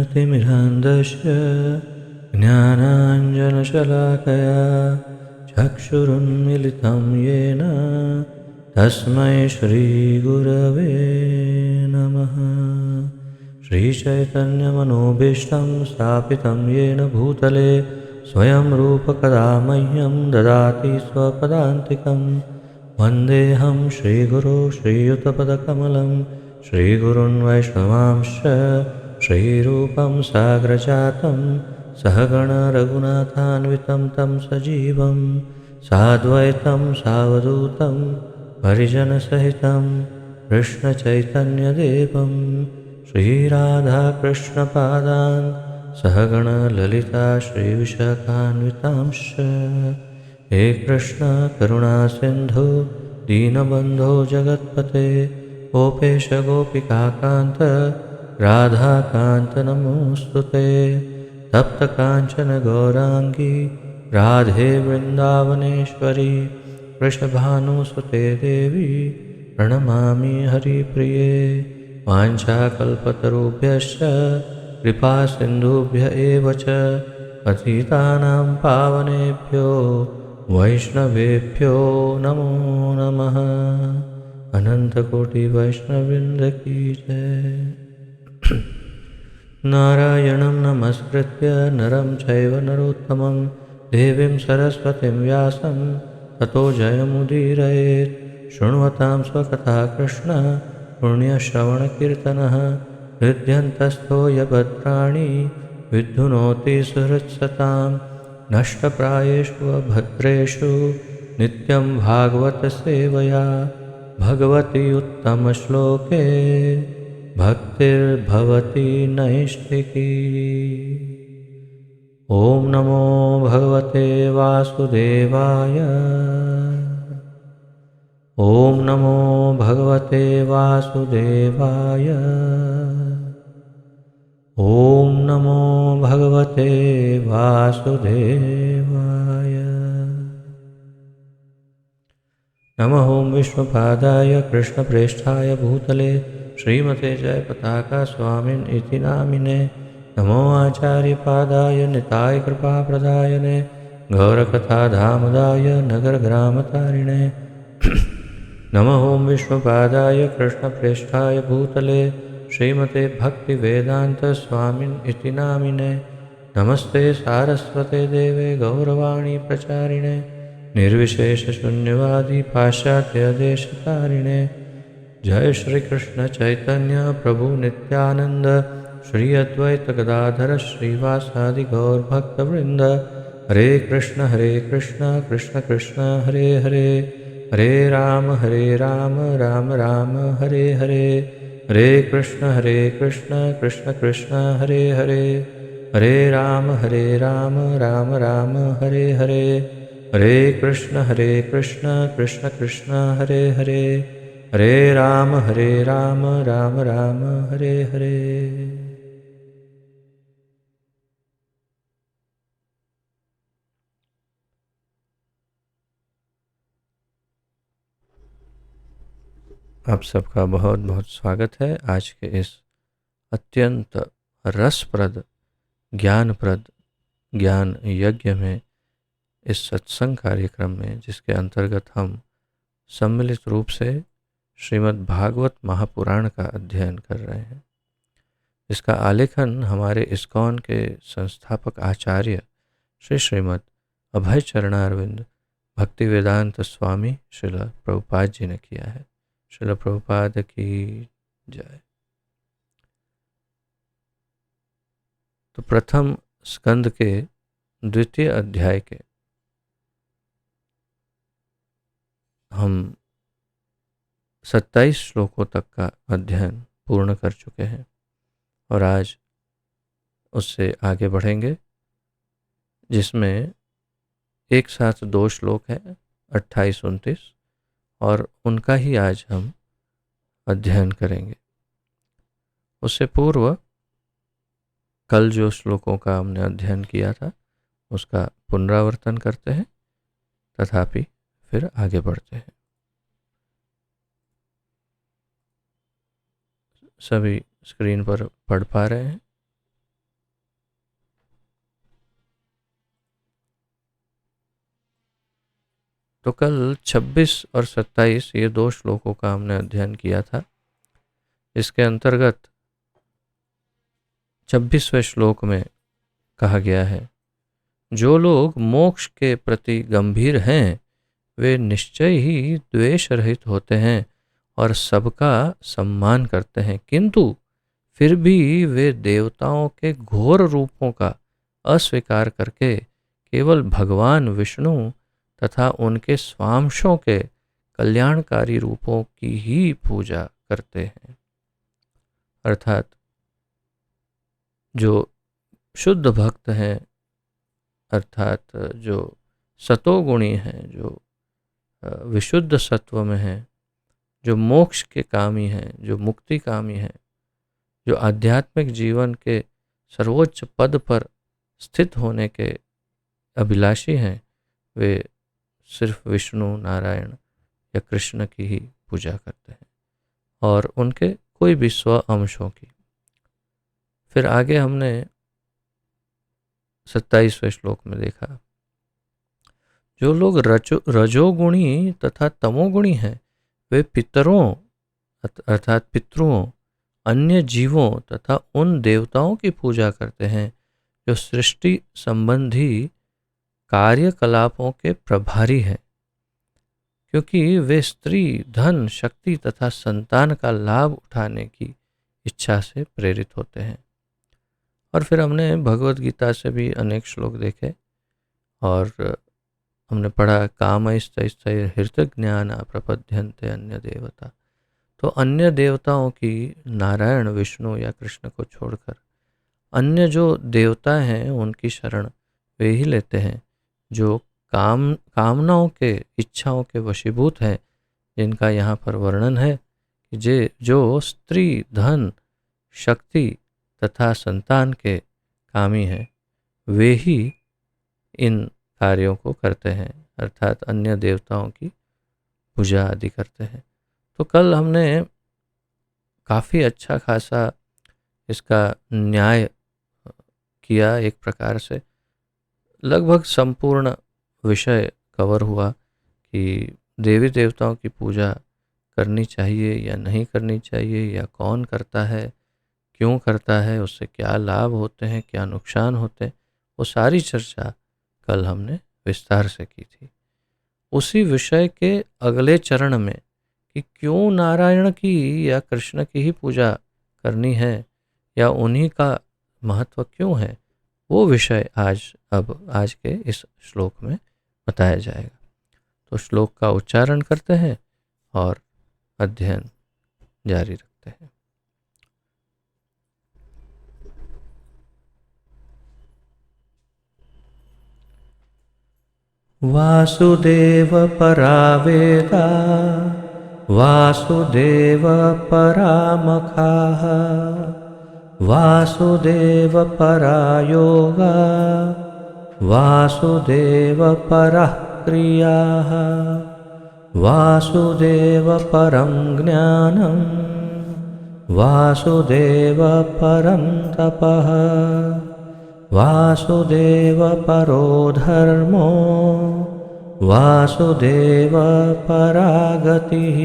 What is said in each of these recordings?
ज्ञानतिमिरान्धस्य ज्ञानाञ्जनशलाकया चक्षुरुन्मिलितं येन तस्मै श्रीगुरवे नमः। श्रीचैतन्यमनोभीष्टं स्थापितं येन भूतले स्वयं रूपकदा मह्यं ददाति स्वपदान्तिकं। वन्देऽहं श्रीगुरो श्रीयुतपदकमलं श्रीगुरुन् वैष्णवांश्च श्रीरूपं साग्रजातं सहगण रघुनाथान्वितं तं सजीवं साद्वैतं सावधूतं परिजनसहितं कृष्णचैतन्यदेवं श्रीराधाकृष्णपादान् सहगण ललिता श्रीविशाखान्वितांश्च। हे कृष्ण करुणा सिन्धु दीनबन्धो जगत्पते गोपेश गोपिकान्त राधाकान्त नमोऽस्तुते। तप्तकाञ्चन गौराङ्गी राधे वृन्दावनेश्वरी वृषभानुसुते देवी प्रणमामि हरिप्रिये। वाञ्छाकल्पतरुभ्यश्च कृपासिन्धुभ्य एव च पतितानां पावनेभ्यो वैष्णवेभ्यो नमो नमः। अनन्तकोटिवैष्णववृन्द की जय। नारायणं नमस्कृत्य नरं चैव नरोत्तमं देवीं सरस्वतीं व्यासं ततो जयमुदीरयेत्। शृण्वतां स्वकथा कृष्ण पुण्यश्रवणकीर्तनः हृद्यन्तस्थो यभद्राणि विद्धुनोति सुहृत्सतां। नष्टप्रायेषु अभद्रेषु नित्यं भागवतसेवया भगवति उत्तमश्लोके भक्तिर्भवति नैष्ठिकी। ॐ नमो भगवते वासुदेवाय। ॐ नमो भगवते वासुदेवाय। ॐ नमो भगवते वासुदेवाय। नमः ॐ विष्णुपादाय कृष्णप्रेष्ठाय भूतले श्रीमते जयपताका स्वामिन् इति नामिने। नमो आचार्यपादाय निताय कृपाप्रदायने गौरकथाधामदाय नगरग्रामतारिणे। नमः ॐ विष्णुपादाय कृष्णप्रेष्ठाय भूतले श्रीमते भक्तिवेदान्तस्वामिन् इति नामिने। नमस्ते सारस्वते देवे गौरवाणी प्रचारिणे निर्विशेषशून्यवादी पाश्चात्यदेशतारिणे। जय श्री कृष्ण चैतन्य प्रभु नित्यानंद श्री अद्वैत गदाधर श्रीवासादि गौर भक्तवृंद। हरे कृष्ण कृष्ण कृष्ण हरे हरे हरे राम राम राम हरे हरे। हरे कृष्ण कृष्ण कृष्ण हरे हरे हरे राम राम राम हरे हरे। हरे कृष्ण कृष्ण कृष्ण हरे हरे हरे राम राम राम हरे हरे। आप सबका बहुत बहुत स्वागत है आज के इस अत्यंत रसप्रद ज्ञानप्रद ज्ञान यज्ञ में, इस सत्संग कार्यक्रम में, जिसके अंतर्गत हम सम्मिलित रूप से श्रीमद् भागवत महापुराण का अध्ययन कर रहे हैं। इसका आलेखन हमारे इस्कॉन के संस्थापक आचार्य श्रीमद् अभय चरणारविंद भक्तिवेदांत स्वामी श्रील प्रभुपाद जी ने किया है। श्रील प्रभुपाद की जय। तो प्रथम स्कंद के द्वितीय अध्याय के हम 27 श्लोकों तक का अध्ययन पूर्ण कर चुके हैं और आज उससे आगे बढ़ेंगे, जिसमें एक साथ 2 श्लोक हैं 28-29 और उनका ही आज हम अध्ययन करेंगे। उससे पूर्व कल जो श्लोकों का हमने अध्ययन किया था उसका पुनरावर्तन करते हैं, तथापि फिर आगे बढ़ते हैं। सभी स्क्रीन पर पढ़ पा रहे हैं? तो कल 26 और 27 ये 2 श्लोकों का हमने अध्ययन किया था। इसके अंतर्गत 26वें श्लोक में कहा गया है, जो लोग मोक्ष के प्रति गंभीर हैं वे निश्चय ही द्वेष रहित होते हैं और सबका सम्मान करते हैं, किंतु फिर भी वे देवताओं के घोर रूपों का अस्वीकार करके केवल भगवान विष्णु तथा उनके स्वांशों के कल्याणकारी रूपों की ही पूजा करते हैं। अर्थात जो शुद्ध भक्त हैं, अर्थात जो सतोगुणी हैं, जो विशुद्ध सत्व में हैं, जो मोक्ष के कामी हैं, जो मुक्ति कामी हैं, जो आध्यात्मिक जीवन के सर्वोच्च पद पर स्थित होने के अभिलाषी हैं, वे सिर्फ विष्णु, नारायण या कृष्ण की ही पूजा करते हैं और उनके कोई भी स्व अंशों की। फिर आगे हमने 27वें श्लोक में देखा, जो लोग रजोगुणी तथा तमोगुणी हैं वे पितरों अर्थात पितरों, अन्य जीवों तथा उन देवताओं की पूजा करते हैं जो सृष्टि संबंधी कार्यकलापों के प्रभारी हैं, क्योंकि वे स्त्री, धन, शक्ति तथा संतान का लाभ उठाने की इच्छा से प्रेरित होते हैं। और फिर हमने भगवत गीता से भी अनेक श्लोक देखे और हमने पढ़ा, कामैस्तैस्तैर हृतज्ञाना प्रपद्यन्ते अन्य देवता। तो अन्य देवताओं की, नारायण, विष्णु या कृष्ण को छोड़कर अन्य जो देवता हैं उनकी शरण वे ही लेते हैं जो कामनाओं के, इच्छाओं के वशीभूत हैं, जिनका यहाँ पर वर्णन है कि जो स्त्री, धन, शक्ति तथा संतान के कामी हैं वे ही इन कार्यों को करते हैं, अर्थात अन्य देवताओं की पूजा आदि करते हैं। तो कल हमने काफ़ी अच्छा खासा इसका न्याय किया, एक प्रकार से लगभग संपूर्ण विषय कवर हुआ कि देवी देवताओं की पूजा करनी चाहिए या नहीं करनी चाहिए, या कौन करता है, क्यों करता है, उससे क्या लाभ होते हैं, क्या नुकसान होते हैं, वो सारी चर्चा कल हमने विस्तार से की थी। उसी विषय के अगले चरण में कि क्यों नारायण की या कृष्ण की ही पूजा करनी है या उन्हीं का महत्व क्यों है, वो विषय आज के इस श्लोक में बताया जाएगा। तो श्लोक का उच्चारण करते हैं और अध्ययन जारी रखते हैं। वासुदेव परावेदा वासुदेव परामखाः वासुदेव परायोगा वासुदेव परः क्रियाः वासुदेव परं ज्ञानं वासुदेव परं तपः वासुदेव परो धर्मो वासुदेव परा गतिः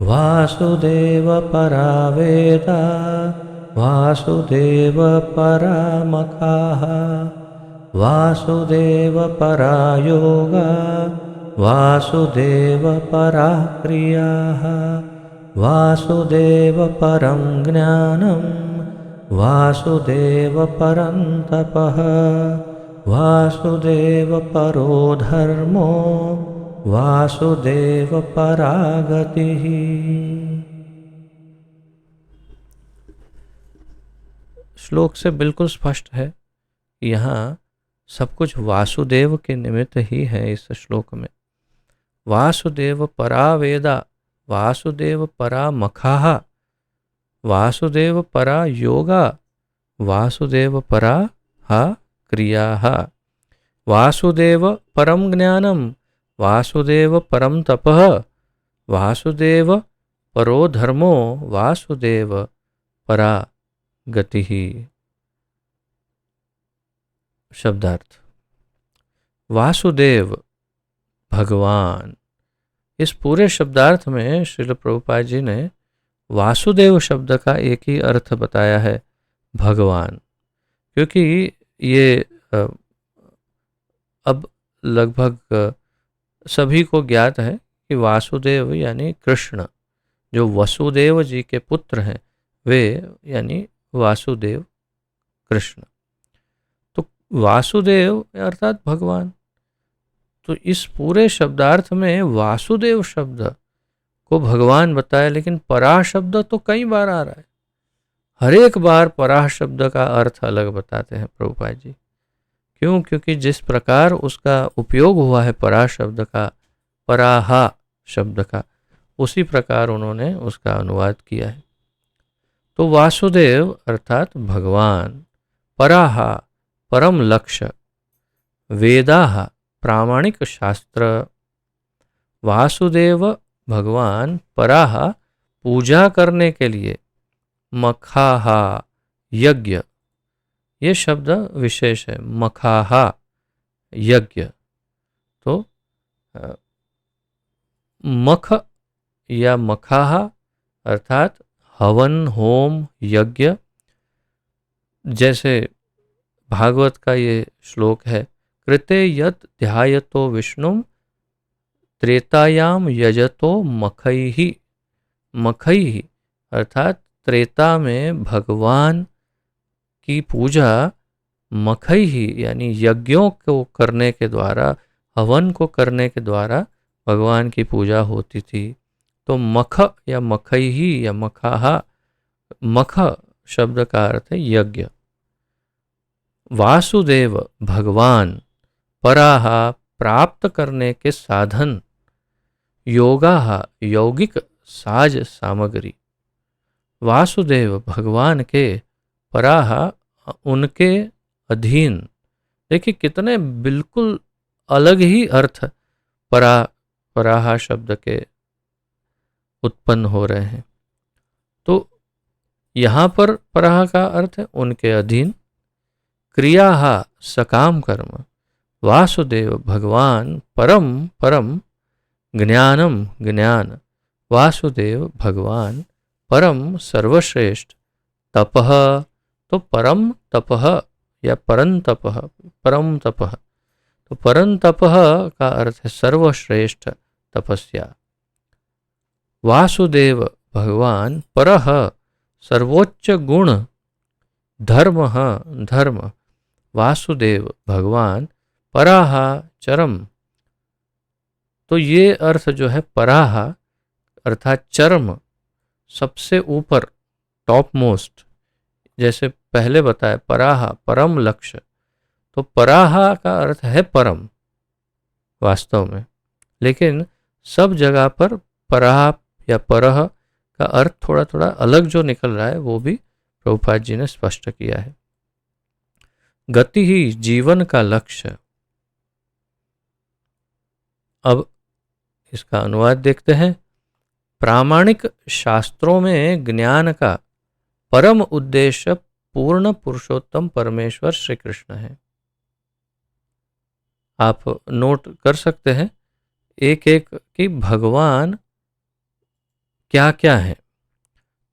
वासुदेव परा वेदा वासुदेव परामखाः वासुदेव परा योगा वासुदेव परा क्रियाः वासुदेव परं ज्ञानं वासुदेव परं तपः वासुदेव परो धर्मो वासुदेव परा गतिः। श्लोक से बिल्कुल स्पष्ट है कि यहाँ सब कुछ वासुदेव के निमित्त ही है। इस श्लोक में वासुदेव परा वेदा वासुदेव परा मखाः वासुदेव परा योगा वासुदेव परा क्रियाः वासुदेव परं ज्ञानं वासुदेव परं तपः वासुदेव परो धर्मो वासुदेव परा गतिः। शब्दार्थ, वासुदेव भगवान। इस पूरे शब्दार्थ में श्रील प्रभुपाद जी ने वासुदेव शब्द का एक ही अर्थ बताया है, भगवान। क्योंकि ये अब लगभग सभी को ज्ञात है कि वासुदेव यानी कृष्ण, जो वसुदेव जी के पुत्र हैं वे यानी वासुदेव कृष्ण। तो वासुदेव अर्थात भगवान। तो इस पूरे शब्दार्थ में वासुदेव शब्द को भगवान बताया, लेकिन पराह शब्द तो कई बार आ रहा है। हर एक बार पराह शब्द का अर्थ अलग बताते हैं प्रभुपाद जी। क्यों? क्योंकि जिस प्रकार उसका उपयोग हुआ है पराह शब्द का, पराहा शब्द का, उसी प्रकार उन्होंने उसका अनुवाद किया है। तो वासुदेव अर्थात भगवान, पराहा परम लक्ष्य, वेदाहा प्रामाणिक शास्त्र, वासुदेव भगवान पराहा पूजा करने के लिए, मखाहा यज्ञ, ये शब्द विशेष है, मखाहा यज्ञ। तो मख या मखाहा अर्थात हवन होम यज्ञ। जैसे भागवत का ये श्लोक है, कृते यत् ध्यायतो विष्णुम त्रेतायाम यजतो मखैहि। मखैहि अर्थात त्रेता में भगवान की पूजा मखैहि यानी यज्ञों को करने के द्वारा, हवन को करने के द्वारा भगवान की पूजा होती थी। तो मख या मखैहि या मखाहा, मख शब्द का अर्थ है यज्ञ। वासुदेव भगवान, पराहा प्राप्त करने के साधन, योगाहा यौगिक साज सामग्री। वासुदेव भगवान के, पराहा उनके अधीन। देखिए कितने बिल्कुल अलग ही अर्थ पराहा शब्द के उत्पन्न हो रहे हैं। तो यहाँ पर पराहा का अर्थ है उनके अधीन, क्रियाहा सकाम कर्म। वासुदेव भगवान परम परम, ज्ञानम ज्ञान। वासुदेव भगवान परम सर्वश्रेष्ठ, तपः। तो परम तपः या परम तपः, परम तपः। तो परम तपः का अर्थ है सर्वश्रेष्ठ तपस्या। वासुदेव भगवान परः सर्वोच्च गुण, धर्म धर्म। वासुदेव भगवान पराहा चरम। तो ये अर्थ जो है पराहा अर्थात चरम, सबसे ऊपर, टॉप मोस्ट। जैसे पहले बताया पराहा परम लक्ष्य, तो पराहा का अर्थ है परम वास्तव में, लेकिन सब जगह पर पराहा या परह का अर्थ थोड़ा थोड़ा अलग जो निकल रहा है वो भी प्रभुपाद जी ने स्पष्ट किया है। गति ही जीवन का लक्ष्य। अब इसका अनुवाद देखते हैं। प्रामाणिक शास्त्रों में ज्ञान का परम उद्देश्य पूर्ण पुरुषोत्तम परमेश्वर श्री कृष्ण है। आप नोट कर सकते हैं एक एक कि भगवान क्या क्या है।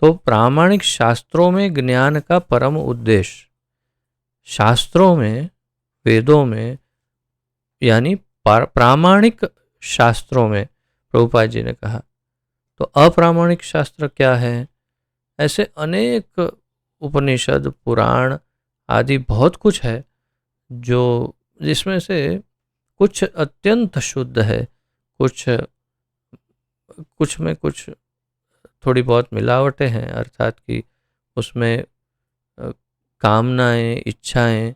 तो प्रामाणिक शास्त्रों में ज्ञान का परम उद्देश्य, शास्त्रों में, वेदों में, यानी प्रामाणिक शास्त्रों में प्रभुपाद जी ने कहा। तो अप्रामाणिक शास्त्र क्या है? ऐसे अनेक उपनिषद, पुराण आदि बहुत कुछ है जो, जिसमें से कुछ अत्यंत शुद्ध है, कुछ में कुछ थोड़ी बहुत मिलावटें हैं, अर्थात कि उसमें कामनाएं, इच्छाएं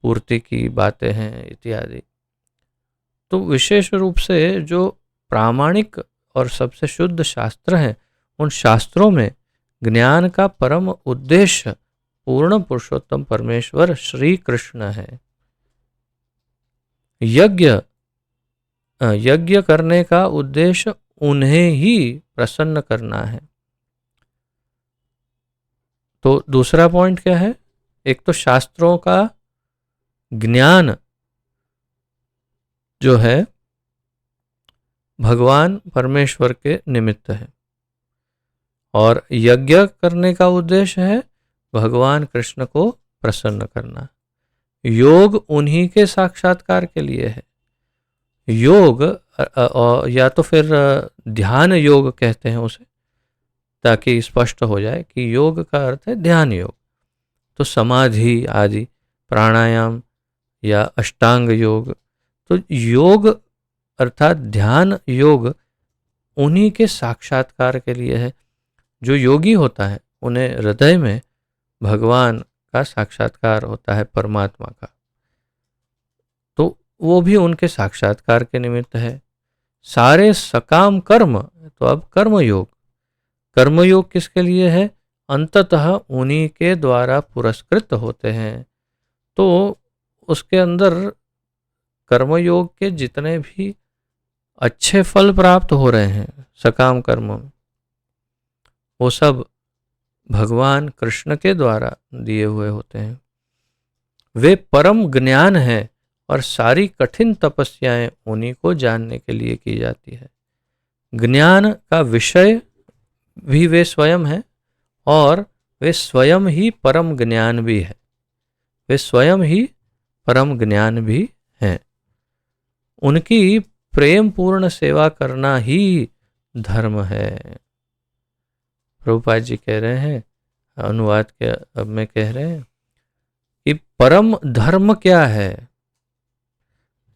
पूर्ति की बातें हैं इत्यादि। तो विशेष रूप से जो प्रामाणिक और सबसे शुद्ध शास्त्र हैं, उन शास्त्रों में ज्ञान का परम उद्देश्य पूर्ण पुरुषोत्तम परमेश्वर श्री कृष्ण है। यज्ञ करने का उद्देश्य उन्हें ही प्रसन्न करना है। तो दूसरा पॉइंट क्या है? एक तो शास्त्रों का ज्ञान जो है भगवान परमेश्वर के निमित्त है, और यज्ञ करने का उद्देश्य है भगवान कृष्ण को प्रसन्न करना। योग उन्हीं के साक्षात्कार के लिए है। योग या तो फिर ध्यान योग कहते हैं उसे, ताकि स्पष्ट हो जाए कि योग का अर्थ है ध्यान योग। तो समाधि आदि, प्राणायाम या अष्टांग योग, तो योग अर्थात ध्यान योग उन्हीं के साक्षात्कार के लिए है। जो योगी होता है उन्हें हृदय में भगवान का साक्षात्कार होता है, परमात्मा का, तो वो भी उनके साक्षात्कार के निमित्त है। सारे सकाम कर्म, तो अब कर्मयोग, कर्मयोग किसके लिए है? अंततः उन्हीं के द्वारा पुरस्कृत होते हैं। तो उसके अंदर कर्मयोग के जितने भी अच्छे फल प्राप्त हो रहे हैं सकाम कर्म में, वो सब भगवान कृष्ण के द्वारा दिए हुए होते हैं। वे परम ज्ञान है और सारी कठिन तपस्याएं उन्हीं को जानने के लिए की जाती है। ज्ञान का विषय भी वे स्वयं हैं, और वे स्वयं ही परम ज्ञान भी है। वे स्वयं ही परम ज्ञान भी हैं। उनकी प्रेम पूर्ण सेवा करना ही धर्म है। प्रभुपाद जी कह रहे हैं, अनुवाद के अब में कह रहे हैं कि परम धर्म क्या है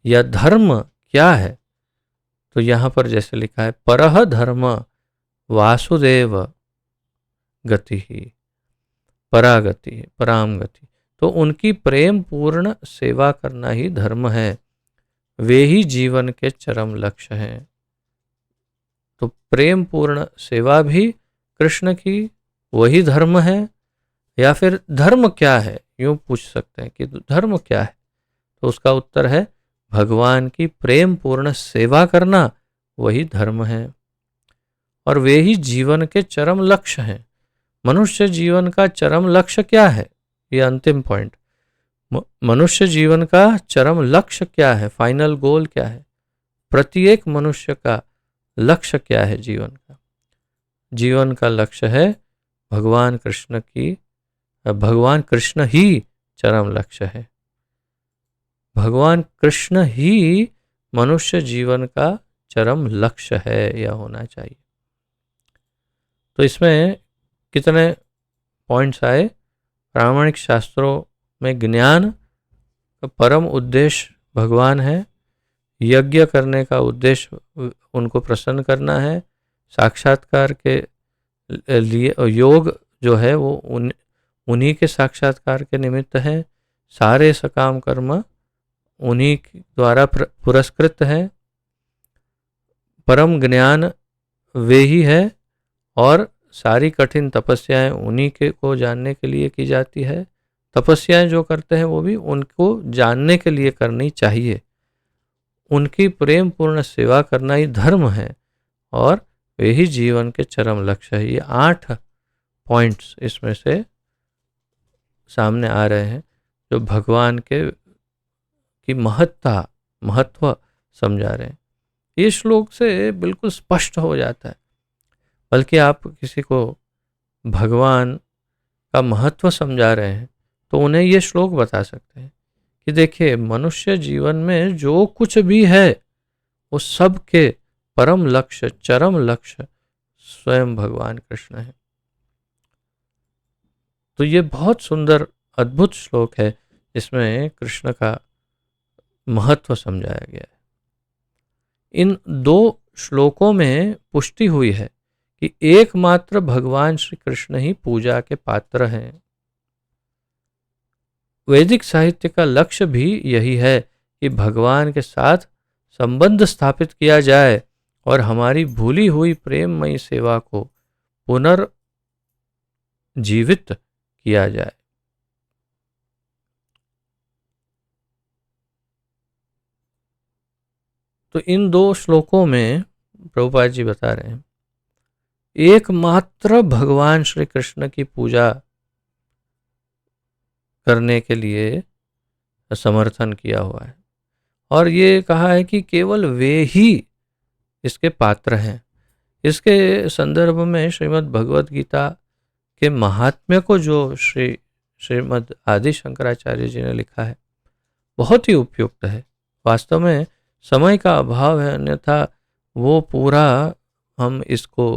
या धर्म क्या है। तो यहाँ पर जैसे लिखा है, परह धर्म वासुदेव गति ही परागति है, पराम गति। तो उनकी प्रेम पूर्ण सेवा करना ही धर्म है, वे ही जीवन के चरम लक्ष्य हैं। तो प्रेम पूर्ण सेवा भी कृष्ण की वही धर्म है। या फिर धर्म क्या है, यूं पूछ सकते हैं कि धर्म क्या है, तो उसका उत्तर है भगवान की प्रेम पूर्ण सेवा करना वही धर्म है, और वे ही जीवन के चरम लक्ष्य हैं। मनुष्य जीवन का चरम लक्ष्य क्या है? ये अंतिम पॉइंट, मनुष्य जीवन का चरम लक्ष्य क्या है, फाइनल गोल क्या है? प्रत्येक मनुष्य का लक्ष्य क्या है जीवन का? जीवन का लक्ष्य है भगवान कृष्ण की, भगवान कृष्ण ही चरम लक्ष्य है। भगवान कृष्ण ही मनुष्य जीवन का चरम लक्ष्य है या होना चाहिए। तो इसमें कितने पॉइंट्स आए? प्रामाणिक शास्त्रों में ज्ञान का परम उद्देश्य भगवान है, यज्ञ करने का उद्देश्य उनको प्रसन्न करना है, साक्षात्कार के लिए योग जो है वो उन्हीं के साक्षात्कार के निमित्त है, सारे सकाम कर्म उन्हीं द्वारा पुरस्कृत है, परम ज्ञान वे ही है, और सारी कठिन तपस्याएं उन्हीं के को जानने के लिए की जाती है। तपस्याएं जो करते हैं वो भी उनको जानने के लिए करनी चाहिए। उनकी प्रेम पूर्ण सेवा करना ही धर्म है, और वे ही जीवन के चरम लक्ष्य है। ये 8 पॉइंट्स इसमें से सामने आ रहे हैं जो भगवान के की महत्व समझा रहे हैं। ये श्लोक से बिल्कुल स्पष्ट हो जाता है। बल्कि आप किसी को भगवान का महत्व समझा रहे हैं तो उन्हें ये श्लोक बता सकते हैं कि देखिए, मनुष्य जीवन में जो कुछ भी है वो सब के परम लक्ष्य, चरम लक्ष्य स्वयं भगवान कृष्ण है। तो ये बहुत सुंदर अद्भुत श्लोक है जिसमें कृष्ण का महत्व समझाया गया है। इन 2 श्लोकों में पुष्टि हुई है कि एकमात्र भगवान श्री कृष्ण ही पूजा के पात्र हैं। वैदिक साहित्य का लक्ष्य भी यही है कि भगवान के साथ संबंध स्थापित किया जाए और हमारी भूली हुई प्रेममयी सेवा को पुनर्जीवित किया जाए। तो इन 2 श्लोकों में प्रभुपाद जी बता रहे हैं एकमात्र भगवान श्री कृष्ण की पूजा करने के लिए समर्थन किया हुआ है, और ये कहा है कि केवल वे ही इसके पात्र हैं। इसके संदर्भ में श्रीमद् भगवद गीता के महात्म्य को जो श्रीमद् आदि शंकराचार्य जी ने लिखा है बहुत ही उपयुक्त है। वास्तव में समय का अभाव है, अन्यथा वो पूरा हम इसको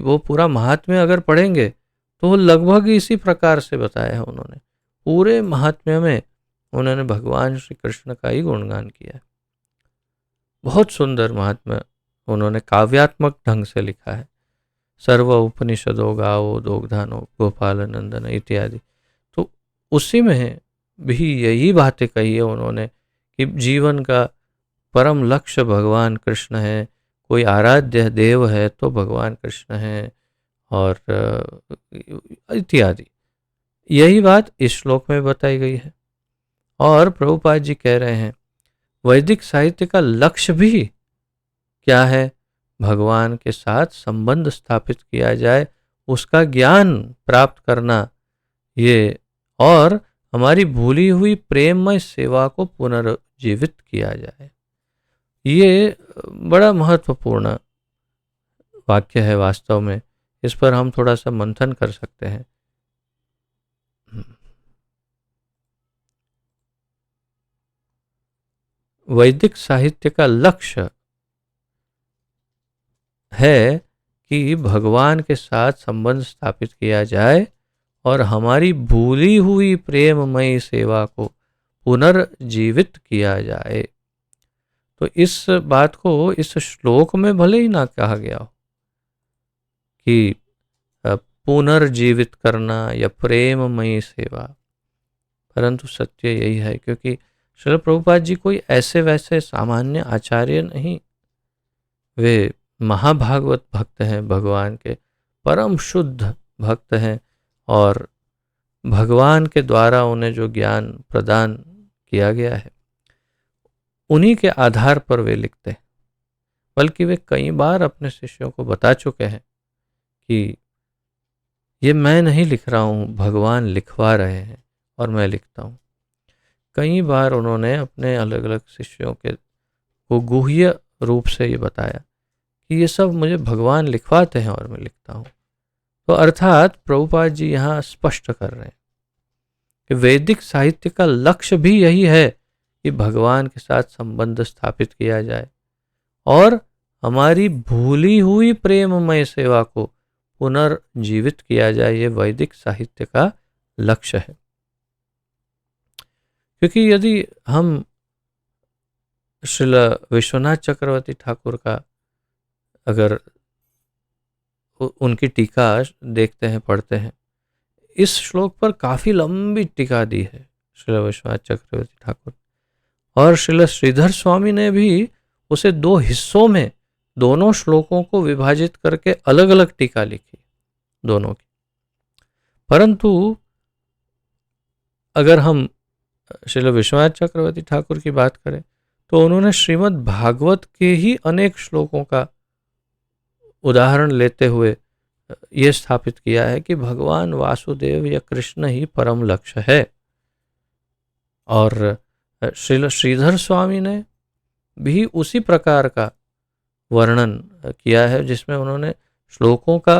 वो पूरा महात्म्य अगर पढ़ेंगे तो वो लगभग इसी प्रकार से बताया है उन्होंने। पूरे महात्म्य में उन्होंने भगवान श्री कृष्ण का ही गुणगान किया है। बहुत सुंदर महात्म्य उन्होंने काव्यात्मक ढंग से लिखा है। सर्व उपनिषदों गावो दोग्धानो गोपाल नंदन इत्यादि। तो उसी में भी यही बातें कही है उन्होंने कि जीवन का परम लक्ष्य भगवान कृष्ण है, कोई आराध्य देव है तो भगवान कृष्ण है, और इत्यादि। यही बात इस श्लोक में बताई गई है। और प्रभुपाद जी कह रहे हैं वैदिक साहित्य का लक्ष्य भी क्या है? भगवान के साथ संबंध स्थापित किया जाए, उसका ज्ञान प्राप्त करना, ये, और हमारी भूली हुई प्रेममय सेवा को पुनर्जीवित किया जाए। ये बड़ा महत्वपूर्ण वाक्य है वास्तव में। इस पर हम थोड़ा सा मंथन कर सकते हैं। वैदिक साहित्य का लक्ष्य है कि भगवान के साथ संबंध स्थापित किया जाए और हमारी भूली हुई प्रेममयी सेवा को पुनर्जीवित किया जाए। तो इस बात को इस श्लोक में भले ही ना कहा गया हो कि पुनर्जीवित करना या प्रेममयी सेवा, परंतु सत्य यही है, क्योंकि श्रील प्रभुपाद जी कोई ऐसे वैसे सामान्य आचार्य नहीं, वे महाभागवत भक्त हैं, भगवान के परम शुद्ध भक्त हैं, और भगवान के द्वारा उन्हें जो ज्ञान प्रदान किया गया है उन्हीं के आधार पर वे लिखते हैं। बल्कि वे कई बार अपने शिष्यों को बता चुके हैं कि ये मैं नहीं लिख रहा हूँ, भगवान लिखवा रहे हैं और मैं लिखता हूँ। कई बार उन्होंने अपने अलग अलग शिष्यों के को गुह्य रूप से ये बताया कि ये सब मुझे भगवान लिखवाते हैं और मैं लिखता हूँ। तो अर्थात प्रभुपाद जी यहाँ स्पष्ट कर रहे हैं कि वैदिक साहित्य का लक्ष्य भी यही है कि भगवान के साथ संबंध स्थापित किया जाए और हमारी भूली हुई प्रेममय सेवा को पुनर्जीवित किया जाए। ये वैदिक साहित्य का लक्ष्य है। क्योंकि यदि हम श्रील विश्वनाथ चक्रवर्ती ठाकुर का अगर उनकी टीका देखते हैं, पढ़ते हैं, इस श्लोक पर काफी लंबी टीका दी है श्रील विश्वनाथ चक्रवर्ती ठाकुर, और श्रील श्रीधर स्वामी ने भी उसे दो हिस्सों में दोनों श्लोकों को विभाजित करके अलग अलग टीका लिखी दोनों की। परंतु अगर हम श्रील विश्वनाथ चक्रवर्ती ठाकुर की बात करें तो उन्होंने श्रीमद् भागवत के ही अनेक श्लोकों का उदाहरण लेते हुए ये स्थापित किया है कि भगवान वासुदेव या कृष्ण ही परम लक्ष्य है। और श्रील श्रीधर स्वामी ने भी उसी प्रकार का वर्णन किया है, जिसमें उन्होंने श्लोकों का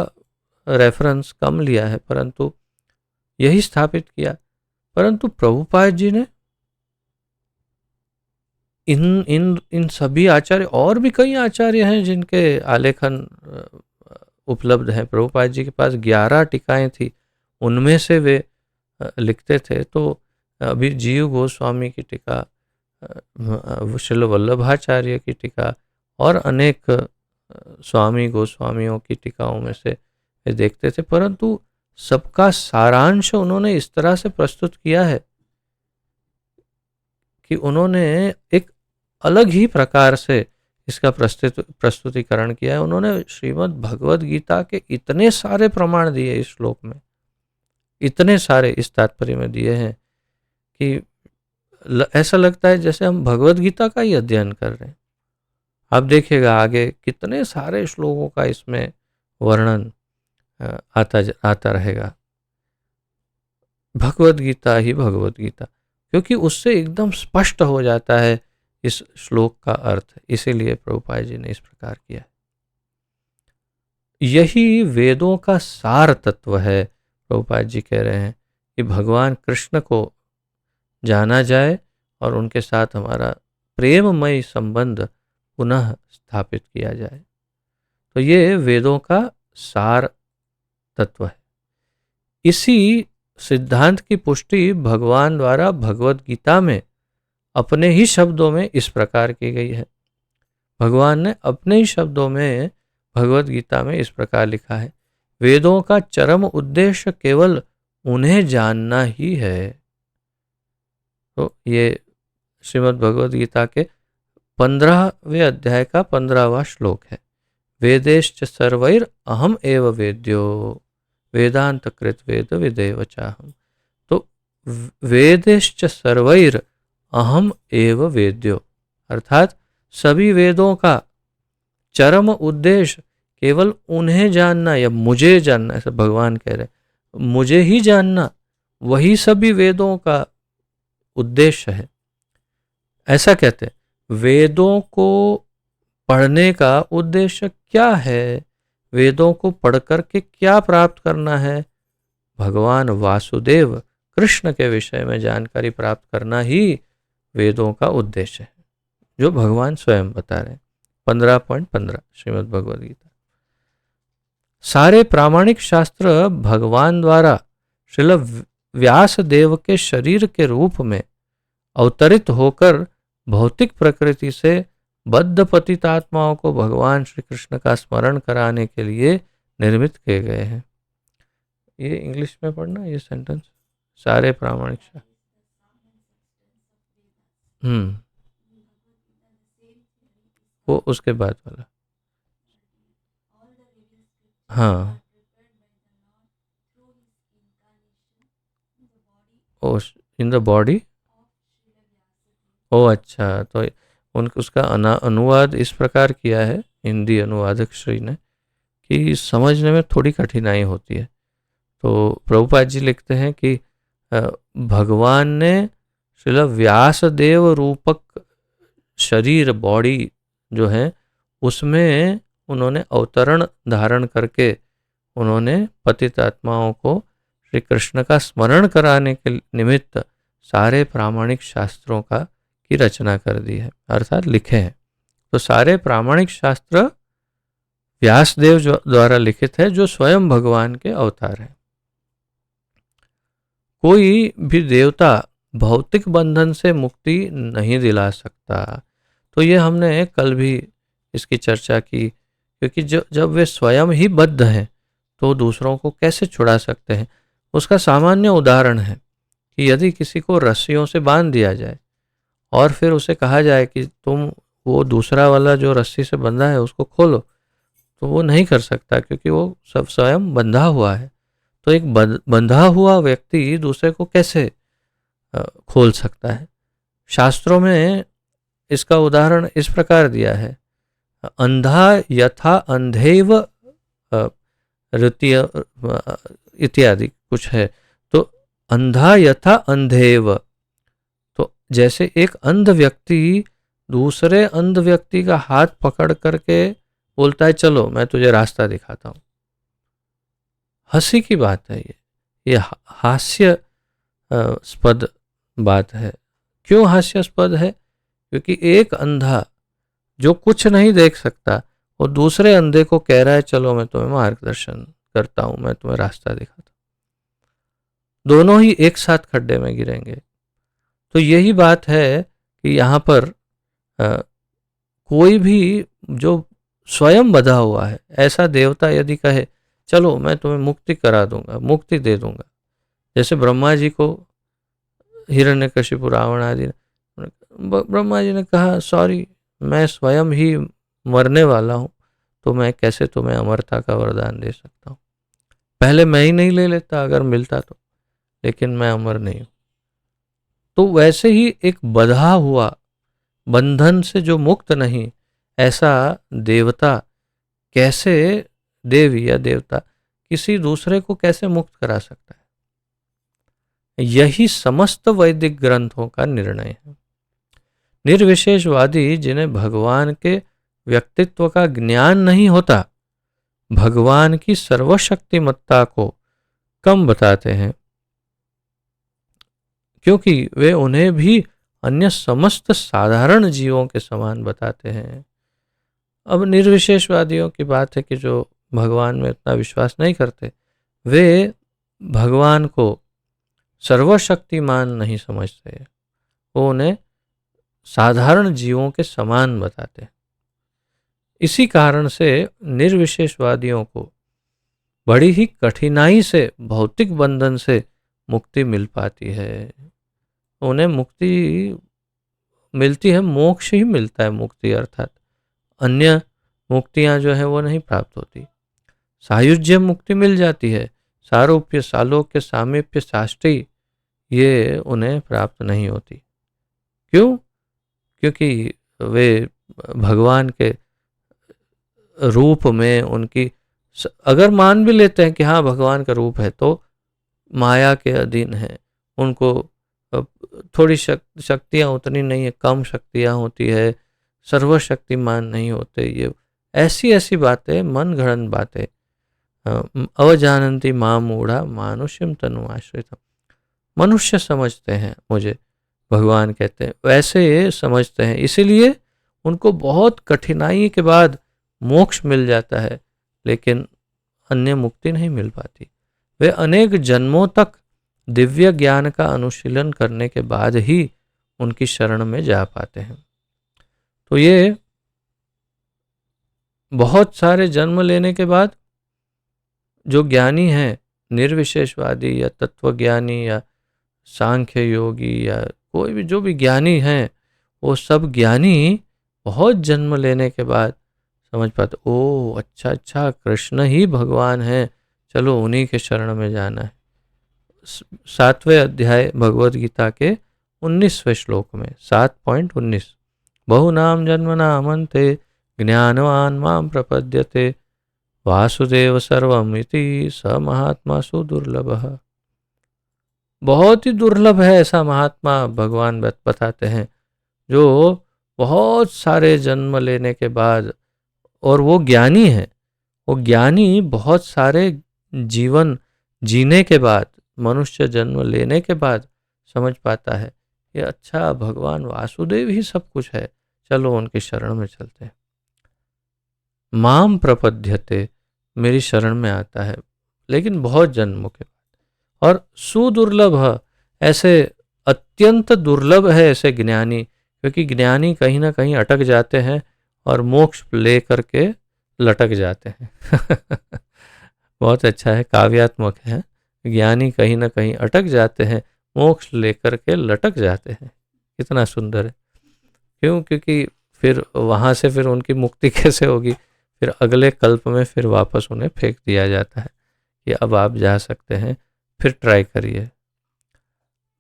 रेफरेंस कम लिया है परंतु यही स्थापित किया। परंतु प्रभुपाद जी ने इन इन इन सभी आचार्य, और भी कई आचार्य हैं जिनके आलेखन उपलब्ध हैं। प्रभुपाद जी के पास 11 टीकाएं थी, उनमें से वे लिखते थे। तो अभी जीव गोस्वामी की टीका, श्रील वल्लभाचार्य की टीका और अनेक स्वामी गोस्वामियों की टीकाओं में से वे देखते थे, परंतु सबका सारांश उन्होंने इस तरह से प्रस्तुत किया है कि उन्होंने एक अलग ही प्रकार से इसका प्रस्तुतिकरण किया है। उन्होंने श्रीमद् भगवद गीता के इतने सारे प्रमाण दिए इस श्लोक में, इतने सारे इस तात्पर्य में दिए हैं कि ऐसा लगता है जैसे हम भगवद गीता का ही अध्ययन कर रहे हैं। आप देखिएगा आगे कितने सारे श्लोकों का इसमें वर्णन आता रहेगा। भगवद गीता ही भगवद गीता, क्योंकि उससे एकदम स्पष्ट हो जाता है इस श्लोक का अर्थ है। इसीलिए प्रभुपाद जी ने इस प्रकार किया है। यही वेदों का सार तत्व है। प्रभुपाद जी कह रहे हैं कि भगवान कृष्ण को जाना जाए और उनके साथ हमारा प्रेममय संबंध पुनः स्थापित किया जाए। तो ये वेदों का सार तत्व है। इसी सिद्धांत की पुष्टि भगवान द्वारा भगवत गीता में अपने ही शब्दों में इस प्रकार की गई है। भगवान ने अपने ही शब्दों में भगवत गीता में इस प्रकार लिखा है, वेदों का चरम उद्देश्य केवल उन्हें जानना ही है। तो ये श्रीमद् भगवद गीता के 15वें अध्याय का 15वां श्लोक है। वेदेश्च सर्वैर अहम एव वेद्यो वेदांत कृत वेद विदेव चाहम। तो वेदेश्च सर्वैर अहम एव वेद्यो, अर्थात सभी वेदों का चरम उद्देश्य केवल उन्हें जानना या मुझे जानना, ऐसा भगवान कह रहे हैं, मुझे ही जानना, वही सभी वेदों का उद्देश्य है। ऐसा कहते हैं। वेदों को पढ़ने का उद्देश्य क्या है? वेदों को पढ़ कर के क्या प्राप्त करना है? भगवान वासुदेव कृष्ण के विषय में जानकारी प्राप्त करना ही वेदों का उद्देश्य है, जो भगवान स्वयं बता रहे हैं। 15.15 श्रीमद् भगवद गीता। सारे प्रामाणिक शास्त्र भगवान द्वारा श्रील व्यास देव के शरीर के रूप में अवतरित होकर भौतिक प्रकृति से बद्ध पतितात्माओं को भगवान श्री कृष्ण का स्मरण कराने के लिए निर्मित किए गए हैं। ये इंग्लिश में पढ़ना ये सेंटेंस, सारे प्रामाणिक शास्त्र। वो उसके बाद वाला। हाँ, ओ इन द बॉडी। ओ अच्छा, तो उसका अनुवाद इस प्रकार किया है हिंदी अनुवादक श्री ने कि समझने में थोड़ी कठिनाई होती है। तो प्रभुपाद जी लिखते हैं कि भगवान ने श्रील व्यासदेव रूपक शरीर बॉडी जो है उसमें उन्होंने अवतरण धारण करके उन्होंने पतित आत्माओं को श्री कृष्ण का स्मरण कराने के निमित्त सारे प्रामाणिक शास्त्रों की रचना कर दी है, अर्थात लिखे हैं। तो सारे प्रामाणिक शास्त्र व्यासदेव द्वारा लिखित है, जो स्वयं भगवान के अवतार हैं। कोई भी देवता भौतिक बंधन से मुक्ति नहीं दिला सकता। तो ये हमने कल भी इसकी चर्चा की, क्योंकि जब वे स्वयं ही बद्ध हैं तो दूसरों को कैसे छुड़ा सकते हैं। उसका सामान्य उदाहरण है कि यदि किसी को रस्सियों से बांध दिया जाए और फिर उसे कहा जाए कि तुम वो दूसरा वाला जो रस्सी से बंधा है उसको खोलो, तो वो नहीं कर सकता, क्योंकि वो सब स्वयं बंधा हुआ है। तो एक बंधा हुआ व्यक्ति दूसरे को कैसे खोल सकता है। शास्त्रों में इसका उदाहरण इस प्रकार दिया है, अंधा यथा अंधेव इत्यादि कुछ है। तो अंधा यथा अंधेव, तो जैसे एक अंध व्यक्ति दूसरे अंध व्यक्ति का हाथ पकड़ करके बोलता है चलो मैं तुझे रास्ता दिखाता हूँ। हंसी की बात है ये हास्यास्पद बात है। क्यों हास्यास्पद है? क्योंकि एक अंधा जो कुछ नहीं देख सकता वो दूसरे अंधे को कह रहा है चलो मैं तुम्हें मार्गदर्शन करता हूं, मैं तुम्हें रास्ता दिखाता हूं। दोनों ही एक साथ खड्डे में गिरेंगे। तो यही बात है कि यहाँ पर कोई भी जो स्वयं बंधा हुआ है, ऐसा देवता यदि कहे चलो मैं तुम्हें मुक्ति करा दूंगा, मुक्ति दे दूंगा, जैसे ब्रह्मा जी को हिरण्यकशिपु रावण आदि, ब्रह्मा जी ने कहा सॉरी मैं स्वयं ही मरने वाला हूं, तो मैं कैसे तुम्हें अमरता का वरदान दे सकता हूं। पहले मैं ही नहीं ले लेता अगर मिलता तो, लेकिन मैं अमर नहीं हूं। तो वैसे ही एक बंधा हुआ, बंधन से जो मुक्त नहीं, ऐसा देवता कैसे, देवी या देवता किसी दूसरे को कैसे मुक्त करा सकता है। यही समस्त वैदिक ग्रंथों का निर्णय है। निर्विशेषवादी जिन्हें भगवान के व्यक्तित्व का ज्ञान नहीं होता, भगवान की सर्वशक्तिमत्ता को कम बताते हैं, क्योंकि वे उन्हें भी अन्य समस्त साधारण जीवों के समान बताते हैं। अब निर्विशेषवादियों की बात है कि जो भगवान में इतना विश्वास नहीं करते, वे भगवान को सर्वशक्तिमान नहीं समझते, वो उन्हें साधारण जीवों के समान बताते हैं। इसी कारण से निर्विशेषवादियों को बड़ी ही कठिनाई से भौतिक बंधन से मुक्ति मिल पाती है। उन्हें मुक्ति मिलती है, मोक्ष ही मिलता है मुक्ति, अर्थात अन्य मुक्तियां जो है वो नहीं प्राप्त होती। सायुज्य मुक्ति मिल जाती है, सारूप्य, सालोक्य, सामीप्य, साष्टी ये उन्हें प्राप्त नहीं होती। क्यों? क्योंकि वे भगवान के रूप में उनकी, अगर मान भी लेते हैं कि हाँ भगवान का रूप है, तो माया के अधीन है, उनको थोड़ी शक्तियाँ उतनी नहीं है, कम शक्तियाँ होती है, सर्वशक्तिमान नहीं होते। ये ऐसी ऐसी बातें, मन गढ़ंत बातें, अवजानन्ति मां मूढ़ा मानुष्यम तनु आश्रितम, मनुष्य समझते हैं मुझे, भगवान कहते हैं, वैसे ये समझते हैं, इसीलिए उनको बहुत कठिनाई के बाद मोक्ष मिल जाता है, लेकिन अन्य मुक्ति नहीं मिल पाती। वे अनेक जन्मों तक दिव्य ज्ञान का अनुशीलन करने के बाद ही उनकी शरण में जा पाते हैं। तो ये बहुत सारे जन्म लेने के बाद जो ज्ञानी हैं, निर्विशेषवादी या तत्वज्ञानी या सांख्य योगी या कोई भी जो भी ज्ञानी हैं, वो सब ज्ञानी बहुत जन्म लेने के बाद समझ पाते, ओ अच्छा अच्छा, कृष्ण ही भगवान है, चलो उन्हीं के शरण में जाना है। 7वें अध्याय भगवद गीता के 19वें श्लोक में 7.19, बहुनाम जन्मनाम अन्ते ज्ञानवान मां प्रपद्यते वासुदेव सर्वमिति स महात्मा सुदुर्लभः। बहुत ही दुर्लभ है ऐसा महात्मा, भगवान बताते हैं, जो बहुत सारे जन्म लेने के बाद, और वो ज्ञानी है, वो ज्ञानी बहुत सारे जीवन जीने के बाद, मनुष्य जन्म लेने के बाद समझ पाता है कि अच्छा भगवान वासुदेव ही सब कुछ है, चलो उनकी शरण में चलते हैं। माम प्रपद्यते, मेरी शरण में आता है, लेकिन बहुत जन्मों के बाद। और सुदुर्लभ, ऐसे अत्यंत दुर्लभ है ऐसे ज्ञानी, क्योंकि ज्ञानी कहीं ना कहीं अटक जाते हैं और मोक्ष ले करके लटक जाते हैं। बहुत अच्छा है, काव्यात्मक है। ज्ञानी कहीं ना कहीं अटक जाते हैं, मोक्ष लेकर के लटक जाते हैं। कितना सुंदर है। क्यों? क्योंकि फिर वहाँ से फिर उनकी मुक्ति कैसे होगी? फिर अगले कल्प में फिर वापस उन्हें फेंक दिया जाता है कि अब आप जा सकते हैं, फिर ट्राई करिए।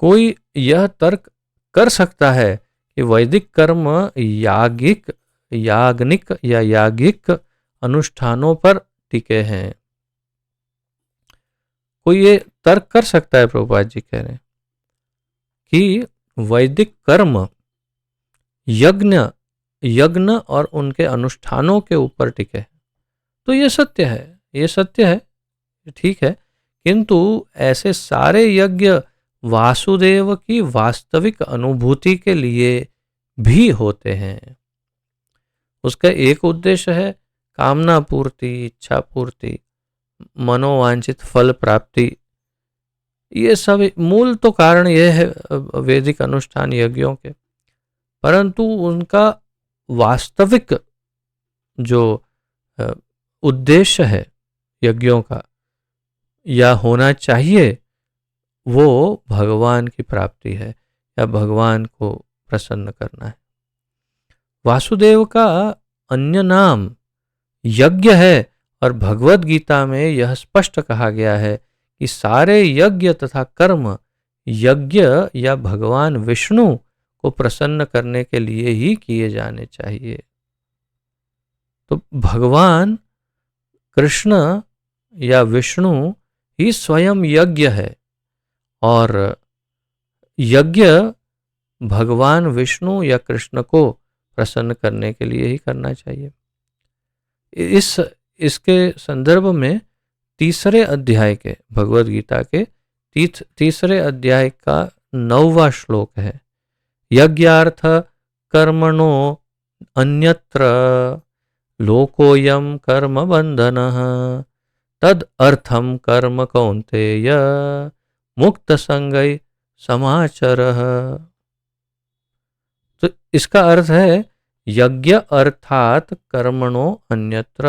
कोई यह तर्क कर सकता है कि वैदिक कर्म याग्निक या यागिक अनुष्ठानों पर टिके हैं। कोई ये तर्क कर सकता है, प्रभुपाद जी कह रहे हैं कि वैदिक कर्म यज्ञ और उनके अनुष्ठानों के ऊपर टिके हैं। तो ये सत्य है, ये सत्य है, ठीक है, किंतु ऐसे सारे यज्ञ वासुदेव की वास्तविक अनुभूति के लिए भी होते हैं। उसका एक उद्देश्य है कामना पूर्ति, इच्छा पूर्ति, मनोवांछित फल प्राप्ति। ये सब मूल तो कारण यह है वैदिक अनुष्ठान यज्ञों के, परंतु उनका वास्तविक जो उद्देश्य है यज्ञों का, या होना चाहिए, वो भगवान की प्राप्ति है या भगवान को प्रसन्न करना है। वासुदेव का अन्य नाम यज्ञ है, और भगवद गीता में यह स्पष्ट कहा गया है कि सारे यज्ञ तथा कर्म यज्ञ या भगवान विष्णु को प्रसन्न करने के लिए ही किए जाने चाहिए। तो भगवान कृष्ण या विष्णु ही स्वयं यज्ञ है, और यज्ञ भगवान विष्णु या कृष्ण को प्रसन्न करने के लिए ही करना चाहिए। इसके संदर्भ में तीसरे अध्याय के भगवद गीता के तीसरे अध्याय का 9वां श्लोक है, यज्ञार्थ कर्मणो अन्यत्र लोकोयम कर्म बंधनः तद अर्थम कर्म कौन्तेय मुक्त संगय समाचरः। तो इसका अर्थ है यज्ञ अर्थात कर्मणो अन्यत्र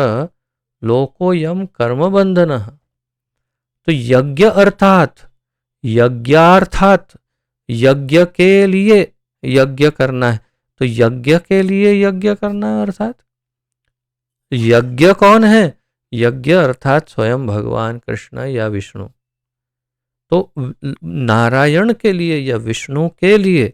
लोकोयम कर्म बंधनः। तो यज्ञ अर्थात यज्ञार्थात यज्ञ के लिए यज्ञ करना है, तो यज्ञ के लिए यज्ञ करना है। अर्थात यज्ञ कौन है? यज्ञ अर्थात स्वयं भगवान कृष्ण या विष्णु। तो नारायण के लिए या विष्णु के लिए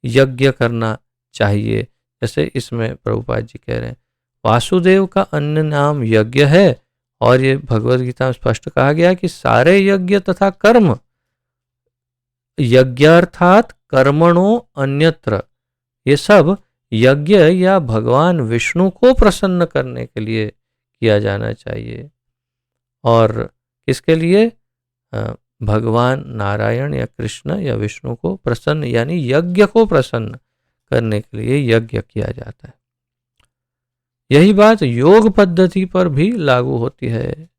यज्ञ करना चाहिए। जैसे इसमें प्रभुपाद जी कह रहे हैं वासुदेव का अन्य नाम यज्ञ है, और ये भगवद गीता में स्पष्ट कहा गया कि सारे यज्ञ तथा कर्म यज्ञार्थात कर्मणो अन्यत्र, ये सब यज्ञ या भगवान विष्णु को प्रसन्न करने के लिए किया जाना चाहिए। और किसके लिए? भगवान नारायण या कृष्ण या विष्णु को प्रसन्न, यानी यज्ञ को प्रसन्न करने के लिए यज्ञ किया जाता है। यही बात योग पद्धति पर भी लागू होती है।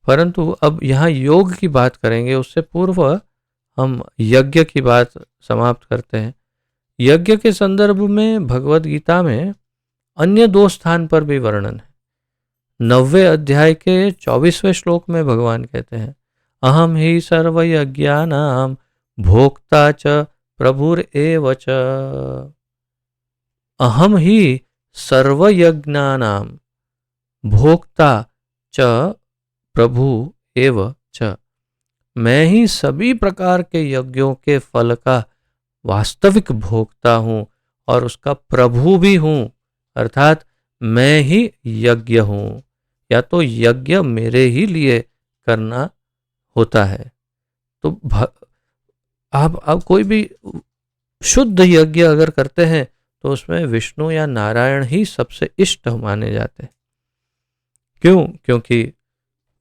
परंतु अब यहाँ योग की बात करेंगे, उससे पूर्व हम यज्ञ की बात समाप्त करते हैं। यज्ञ के संदर्भ में भगवद गीता में अन्य 2 स्थान पर भी वर्णन है। 9वें अध्याय के 24वें श्लोक में भगवान कहते हैं अहम ही सर्वयज्ञानां भोक्ता च प्रभुरेव च। अहम ही सर्वयज्ञानां भोक्ता च प्रभु एव च। मैं ही सभी प्रकार के यज्ञों के फल का वास्तविक भोक्ता हूँ और उसका प्रभु भी हूँ। अर्थात मैं ही यज्ञ हूँ, या तो यज्ञ मेरे ही लिए करना होता है। तो आप कोई भी शुद्ध यज्ञ अगर करते हैं तो उसमें विष्णु या नारायण ही सबसे इष्ट माने जाते हैं। क्यों? क्योंकि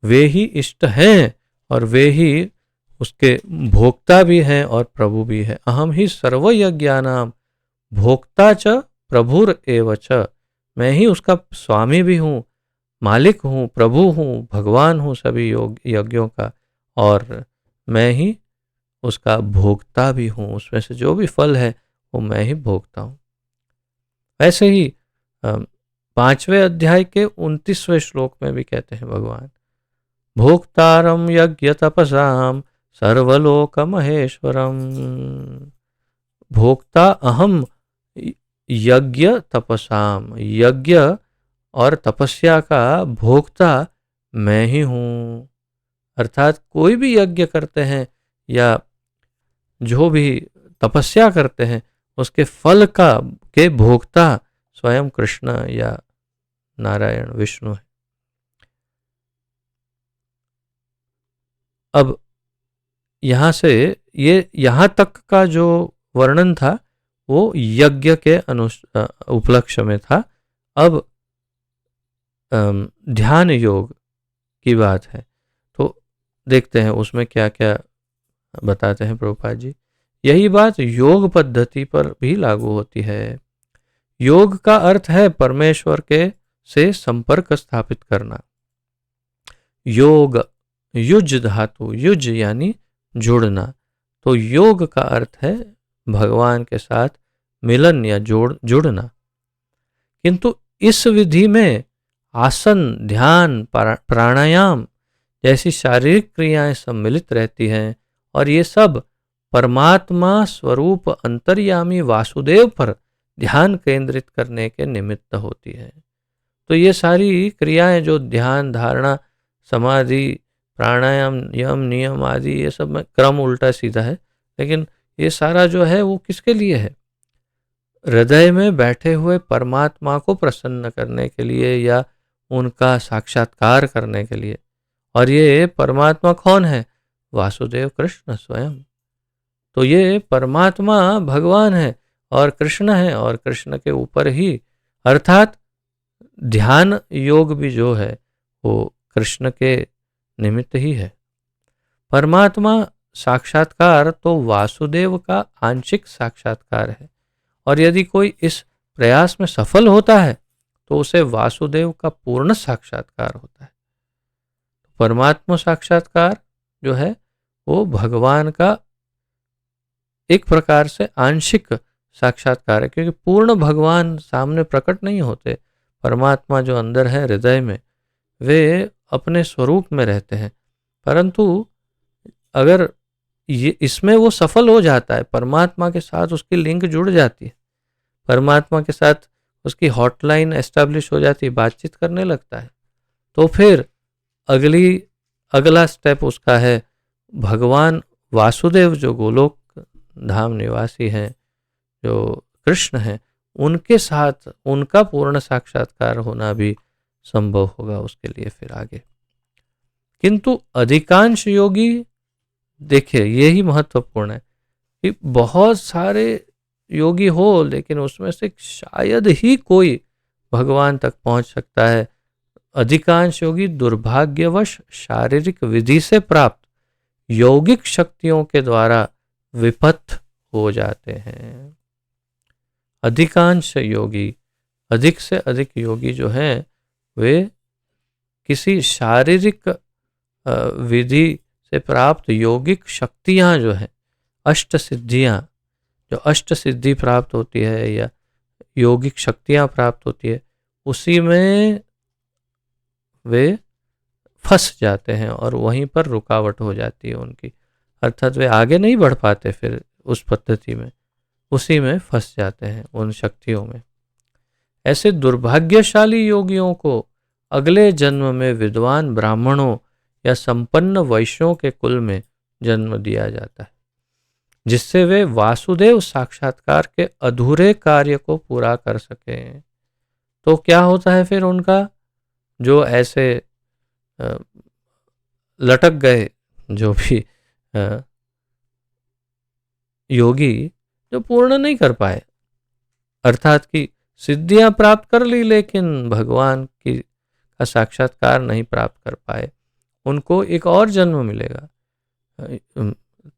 वे ही इष्ट हैं और वे ही उसके भोक्ता भी हैं और प्रभु भी है। अहम ही सर्वयज्ञानां भोक्ता च प्रभुर एव च। मैं ही उसका स्वामी भी हूँ, मालिक हूँ, प्रभु हूँ, भगवान हूँ सभी यज्ञों का, और मैं ही उसका भोक्ता भी हूँ। उसमें से जो भी फल है वो मैं ही भोगता हूँ। ऐसे ही 5वें अध्याय के 29वें श्लोक में भी कहते हैं भगवान भोक्तारम यज्ञ तपसाम सर्वलोक महेश्वरम। भोक्ता अहम यज्ञ तपसाम, यज्ञ और तपस्या का भोक्ता मैं ही हूँ। अर्थात कोई भी यज्ञ करते हैं या जो भी तपस्या करते हैं उसके फल के भोक्ता स्वयं कृष्ण या नारायण विष्णु है। अब यहाँ से ये यहाँ तक का जो वर्णन था वो यज्ञ के उपलक्ष्य में था। अब ध्यान योग की बात है, तो देखते हैं उसमें क्या क्या बताते हैं प्रभुपाद जी। यही बात योग पद्धति पर भी लागू होती है। योग का अर्थ है परमेश्वर के से संपर्क स्थापित करना। योग युज धातु, युज यानी जुड़ना, तो योग का अर्थ है भगवान के साथ मिलन या जुड़ना। किंतु इस विधि में आसन, ध्यान, प्राणायाम जैसी शारीरिक क्रियाएं सम्मिलित रहती हैं और ये सब परमात्मा स्वरूप अंतर्यामी वासुदेव पर ध्यान केंद्रित करने के निमित्त होती है। तो ये सारी क्रियाएं जो ध्यान, धारणा, समाधि, प्राणायाम, यम, नियम आदि, ये सब में क्रम उल्टा सीधा है, लेकिन ये सारा जो है वो किसके लिए है? हृदय में बैठे हुए परमात्मा को प्रसन्न करने के लिए या उनका साक्षात्कार करने के लिए। और ये परमात्मा कौन है? वासुदेव कृष्ण स्वयं। तो ये परमात्मा भगवान है और कृष्ण है, और कृष्ण के ऊपर ही अर्थात ध्यान योग भी जो है वो कृष्ण के निमित्त ही है। परमात्मा साक्षात्कार तो वासुदेव का आंशिक साक्षात्कार है, और यदि कोई इस प्रयास में सफल होता है तो उसे वासुदेव का पूर्ण साक्षात्कार होता है। परमात्मा साक्षात्कार जो है वो भगवान का एक प्रकार से आंशिक साक्षात्कार है, क्योंकि पूर्ण भगवान सामने प्रकट नहीं होते। परमात्मा जो अंदर है हृदय में, वे अपने स्वरूप में रहते हैं, परंतु अगर ये इसमें वो सफल हो जाता है, परमात्मा के साथ उसकी लिंक जुड़ जाती है, परमात्मा के साथ उसकी हॉटलाइन एस्टैब्लिश हो जाती है, बातचीत करने लगता है, तो फिर अगला स्टेप उसका है भगवान वासुदेव जो गोलोक धाम निवासी हैं, जो कृष्ण हैं, उनके साथ उनका पूर्ण साक्षात्कार होना भी संभव होगा उसके लिए फिर आगे। किंतु अधिकांश योगी, देखिए यही महत्वपूर्ण है कि बहुत सारे योगी हो, लेकिन उसमें से शायद ही कोई भगवान तक पहुंच सकता है। अधिकांश योगी दुर्भाग्यवश शारीरिक विधि से प्राप्त यौगिक शक्तियों के द्वारा विपथ हो जाते हैं। अधिकांश योगी, अधिक से अधिक योगी जो हैं, वे किसी शारीरिक विधि से प्राप्त यौगिक शक्तियां जो है, अष्ट सिद्धियां, जो अष्ट सिद्धि प्राप्त होती है या यौगिक शक्तियां प्राप्त होती है, उसी में वे फंस जाते हैं और वहीं पर रुकावट हो जाती है उनकी, अर्थात वे आगे नहीं बढ़ पाते फिर उस पद्धति में, उसी में फंस जाते हैं उन शक्तियों में। ऐसे दुर्भाग्यशाली योगियों को अगले जन्म में विद्वान ब्राह्मणों या संपन्न वैश्यों के कुल में जन्म दिया जाता है, जिससे वे वासुदेव साक्षात्कार के अधूरे कार्य को पूरा कर सकें। तो क्या होता है फिर उनका, जो ऐसे लटक गए जो भी योगी, जो पूर्ण नहीं कर पाए, अर्थात कि सिद्धियां प्राप्त कर ली लेकिन भगवान की का साक्षात्कार नहीं प्राप्त कर पाए, उनको एक और जन्म मिलेगा।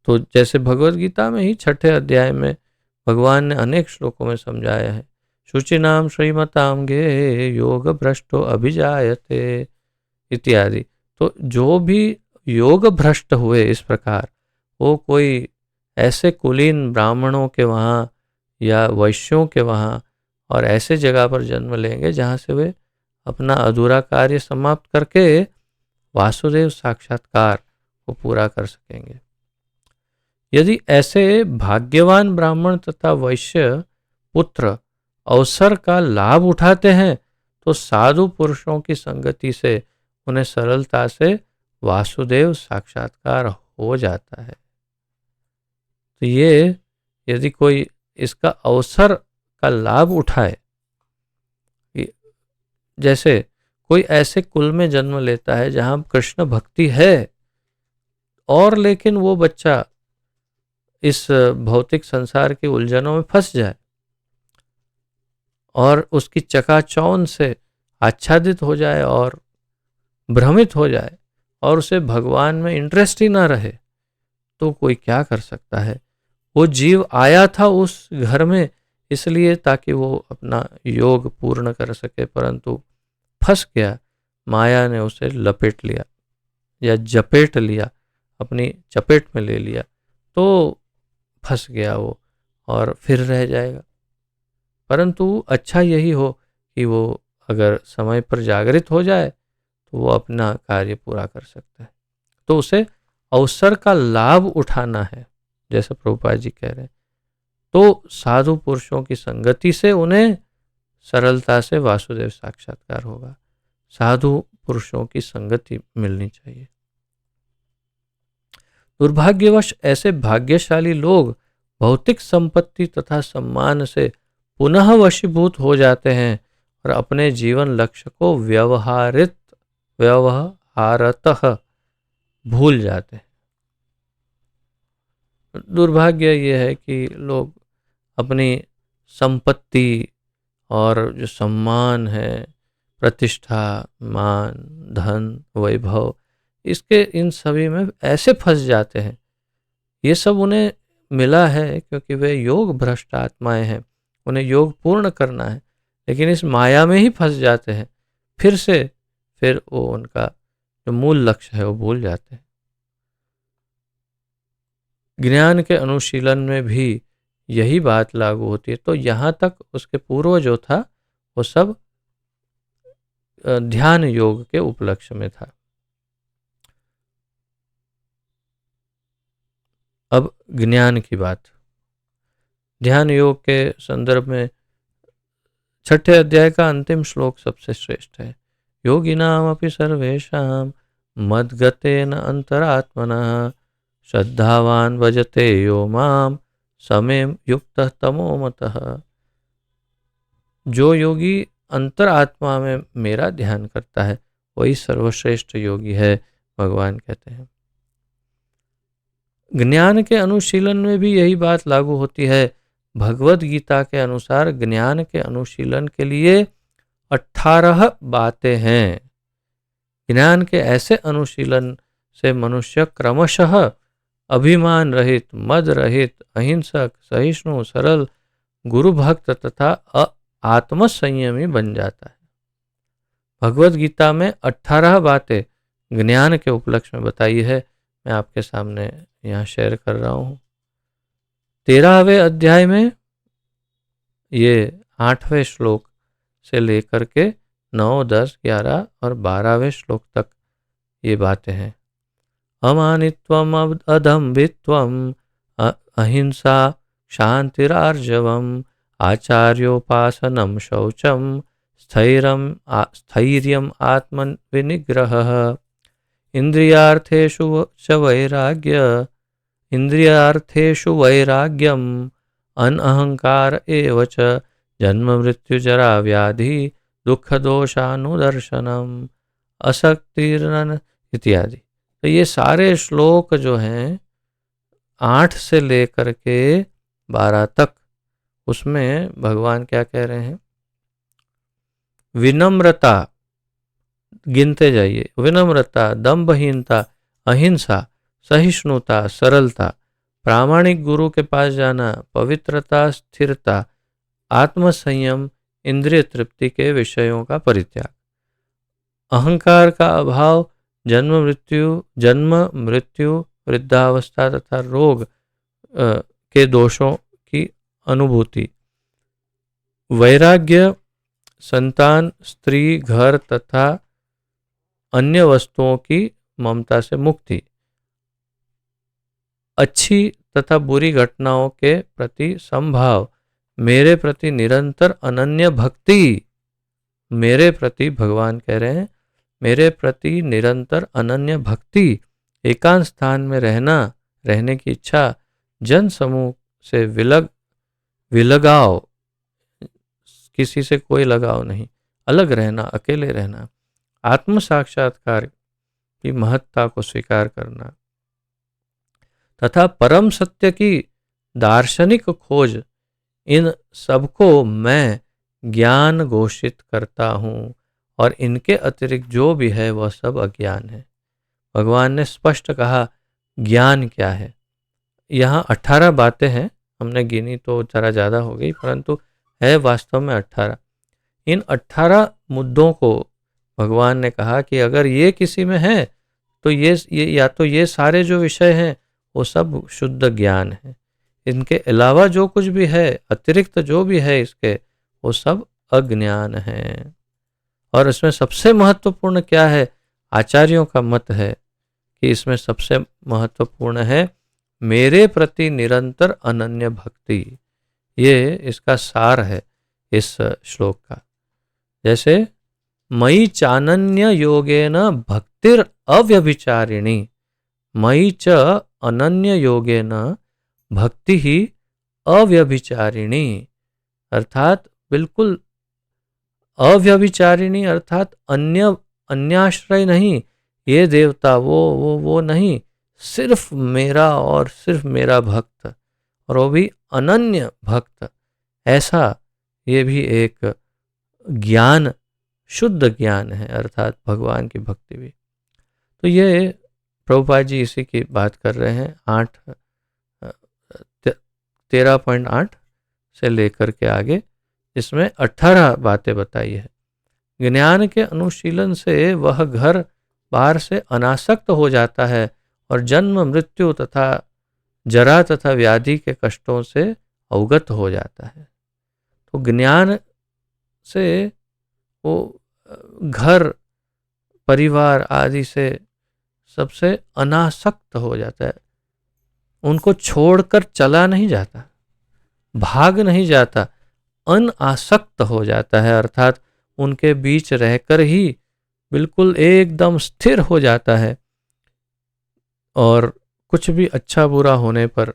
तो जैसे भगवत गीता में ही 6ठे अध्याय में भगवान ने अनेक श्लोकों में समझाया है, शुचिनाम श्रीमताम गे योग भ्रष्टो अभिजायते इत्यादि। तो जो भी योग भ्रष्ट हुए इस प्रकार, वो कोई ऐसे कुलीन ब्राह्मणों के वहाँ या वैश्यों के वहाँ और ऐसे जगह पर जन्म लेंगे जहाँ से वे अपना अधूरा कार्य समाप्त करके वासुदेव साक्षात्कार को पूरा कर सकेंगे। यदि ऐसे भाग्यवान ब्राह्मण तथा वैश्य पुत्र अवसर का लाभ उठाते हैं तो साधु पुरुषों की संगति से उन्हें सरलता से वासुदेव साक्षात्कार हो जाता है। तो ये यदि कोई इसका अवसर का लाभ उठाए, जैसे कोई ऐसे कुल में जन्म लेता है जहां कृष्ण भक्ति है, और लेकिन वो बच्चा इस भौतिक संसार की उलझनों में फंस जाए और उसकी चकाचौंध से आच्छादित हो जाए और भ्रमित हो जाए और उसे भगवान में इंटरेस्ट ही ना रहे, तो कोई क्या कर सकता है। वो जीव आया था उस घर में इसलिए ताकि वो अपना योग पूर्ण कर सके, परंतु फंस गया, माया ने उसे लपेट लिया या जपेट लिया, अपनी चपेट में ले लिया, तो फंस गया वो और फिर रह जाएगा। परंतु अच्छा यही हो कि वो अगर समय पर जागृत हो जाए तो वो अपना कार्य पूरा कर सकता है। तो उसे अवसर का लाभ उठाना है, जैसे प्रभुपाद जी कह रहे हैं, तो साधु पुरुषों की संगति से उन्हें सरलता से वासुदेव साक्षात्कार होगा। साधु पुरुषों की संगति मिलनी चाहिए। दुर्भाग्यवश ऐसे भाग्यशाली लोग भौतिक संपत्ति तथा सम्मान से पुनः वशीभूत हो जाते हैं और अपने जीवन लक्ष्य को व्यवहारतः भूल जाते हैं। दुर्भाग्य ये है कि लोग अपनी संपत्ति और जो सम्मान है, प्रतिष्ठा, मान, धन, वैभव, इसके इन सभी में ऐसे फंस जाते हैं। ये सब उन्हें मिला है क्योंकि वे योग भ्रष्ट आत्माएं हैं, उन्हें योग पूर्ण करना है, लेकिन इस माया में ही फंस जाते हैं। फिर वो उनका जो मूल लक्ष्य है वो भूल जाते हैं। ज्ञान के अनुशीलन में भी यही बात लागू होती है। तो यहाँ तक उसके पूर्व जो था वो सब ध्यान योग के उपलक्ष्य में था। अब ज्ञान की बात, ध्यान योग के संदर्भ में 6ठे अध्याय का अंतिम श्लोक सबसे श्रेष्ठ है। योगिनाम अपि सर्वेषां मद्गतेन अंतरात्मनः श्रद्धावान भजते यो माम समे युक्तः तमो मतः। जो योगी अंतरात्मा में मेरा ध्यान करता है वही सर्वश्रेष्ठ योगी है, भगवान कहते हैं। ज्ञान के अनुशीलन में भी यही बात लागू होती है। भगवद गीता के अनुसार ज्ञान के अनुशीलन के लिए 18 बातें हैं। ज्ञान के ऐसे अनुशीलन से मनुष्य क्रमशः अभिमान रहित, मद रहित, अहिंसक, सहिष्णु, सरल, गुरु भक्त तथा आत्मसंयमी बन जाता है। भगवद गीता में 18 बातें ज्ञान के उपलक्ष्य में बताई है, मैं आपके सामने यहाँ शेयर कर रहा हूँ। 13वें अध्याय में ये 8वें श्लोक से लेकर के 9, 10, 11 और 12वें श्लोक तक ये बातें हैं। अमानित्वम अदम्भित्वम अहिंसा शांतिरार्जवम आचार्योपासनम शौचम स्थैर्यम आत्मविनिग्रहः इंद्रियार्थेषु वैराग्यम अनहंकार एव च जन्म मृत्यु जरा व्याधि दुख दोषानुदर्शनम असक्तिर्न इत्यादि। तो ये सारे श्लोक जो हैं 8 से लेकर के 12 तक, उसमें भगवान क्या कह रहे हैं? विनम्रता गिनते जाइए। विनम्रता, दंभहीनता, अहिंसा, सहिष्णुता, सरलता, प्रामाणिक गुरु के पास जाना, पवित्रता, स्थिरता, आत्मसंयम, इंद्रिय तृप्ति के विषयों का परित्याग, अहंकार का अभाव, जन्म मृत्यु वृद्धावस्था तथा रोग के दोषों की अनुभूति, वैराग्य, संतान, स्त्री, घर तथा अन्य वस्तुओं की ममता से मुक्ति, अच्छी तथा बुरी घटनाओं के प्रति संभाव, मेरे प्रति निरंतर अनन्य भक्ति, मेरे प्रति भगवान कह रहे हैं, मेरे प्रति निरंतर अनन्य भक्ति, एकांत स्थान में रहने की इच्छा, जन समूह से विलगाव, किसी से कोई लगाव नहीं, अलग रहना, अकेले रहना, आत्म साक्षात्कार की महत्ता को स्वीकार करना तथा परम सत्य की दार्शनिक खोज, इन सबको मैं ज्ञान घोषित करता हूँ और इनके अतिरिक्त जो भी है वह सब अज्ञान है। भगवान ने स्पष्ट कहा ज्ञान क्या है। यहाँ 18 बातें हैं, हमने गिनी तो जरा ज़्यादा हो गई, परंतु है वास्तव में 18। इन 18 मुद्दों को भगवान ने कहा कि अगर ये किसी में है तो ये या तो ये सारे जो विषय हैं वो सब शुद्ध ज्ञान है, इनके अलावा जो कुछ भी है, अतिरिक्त जो भी है इसके, वो सब अज्ञान है। और इसमें सबसे महत्वपूर्ण क्या है? आचार्यों का मत है कि इसमें सबसे महत्वपूर्ण है मेरे प्रति निरंतर अनन्य भक्ति। ये इसका सार है इस श्लोक का। जैसे मयि चानन्य योगेन भक्तिर् अव्यभिचारिणी, मयि च अनन्य योगेन भक्ति ही अव्यभिचारिणी, अर्थात बिल्कुल अव्यभिचारिणी, अर्थात अन्याश्रय नहीं, ये देवता वो नहीं, सिर्फ मेरा और सिर्फ मेरा भक्त, और वो भी अनन्य भक्त, ऐसा ये भी एक ज्ञान, शुद्ध ज्ञान है, अर्थात भगवान की भक्ति भी। तो ये प्रभुपाद जी इसी की बात कर रहे हैं 13.8 से लेकर के आगे, इसमें 18 बातें बताई है। ज्ञान के अनुशीलन से वह घर बाहर से अनासक्त हो जाता है और जन्म मृत्यु तथा जरा तथा व्याधि के कष्टों से अवगत हो जाता है। तो ज्ञान से वो घर परिवार आदि से सबसे अनासक्त हो जाता है, उनको छोड़कर चला नहीं जाता, भाग नहीं जाता, अनासक्त हो जाता है, अर्थात उनके बीच रहकर ही बिल्कुल एकदम स्थिर हो जाता है और कुछ भी अच्छा बुरा होने पर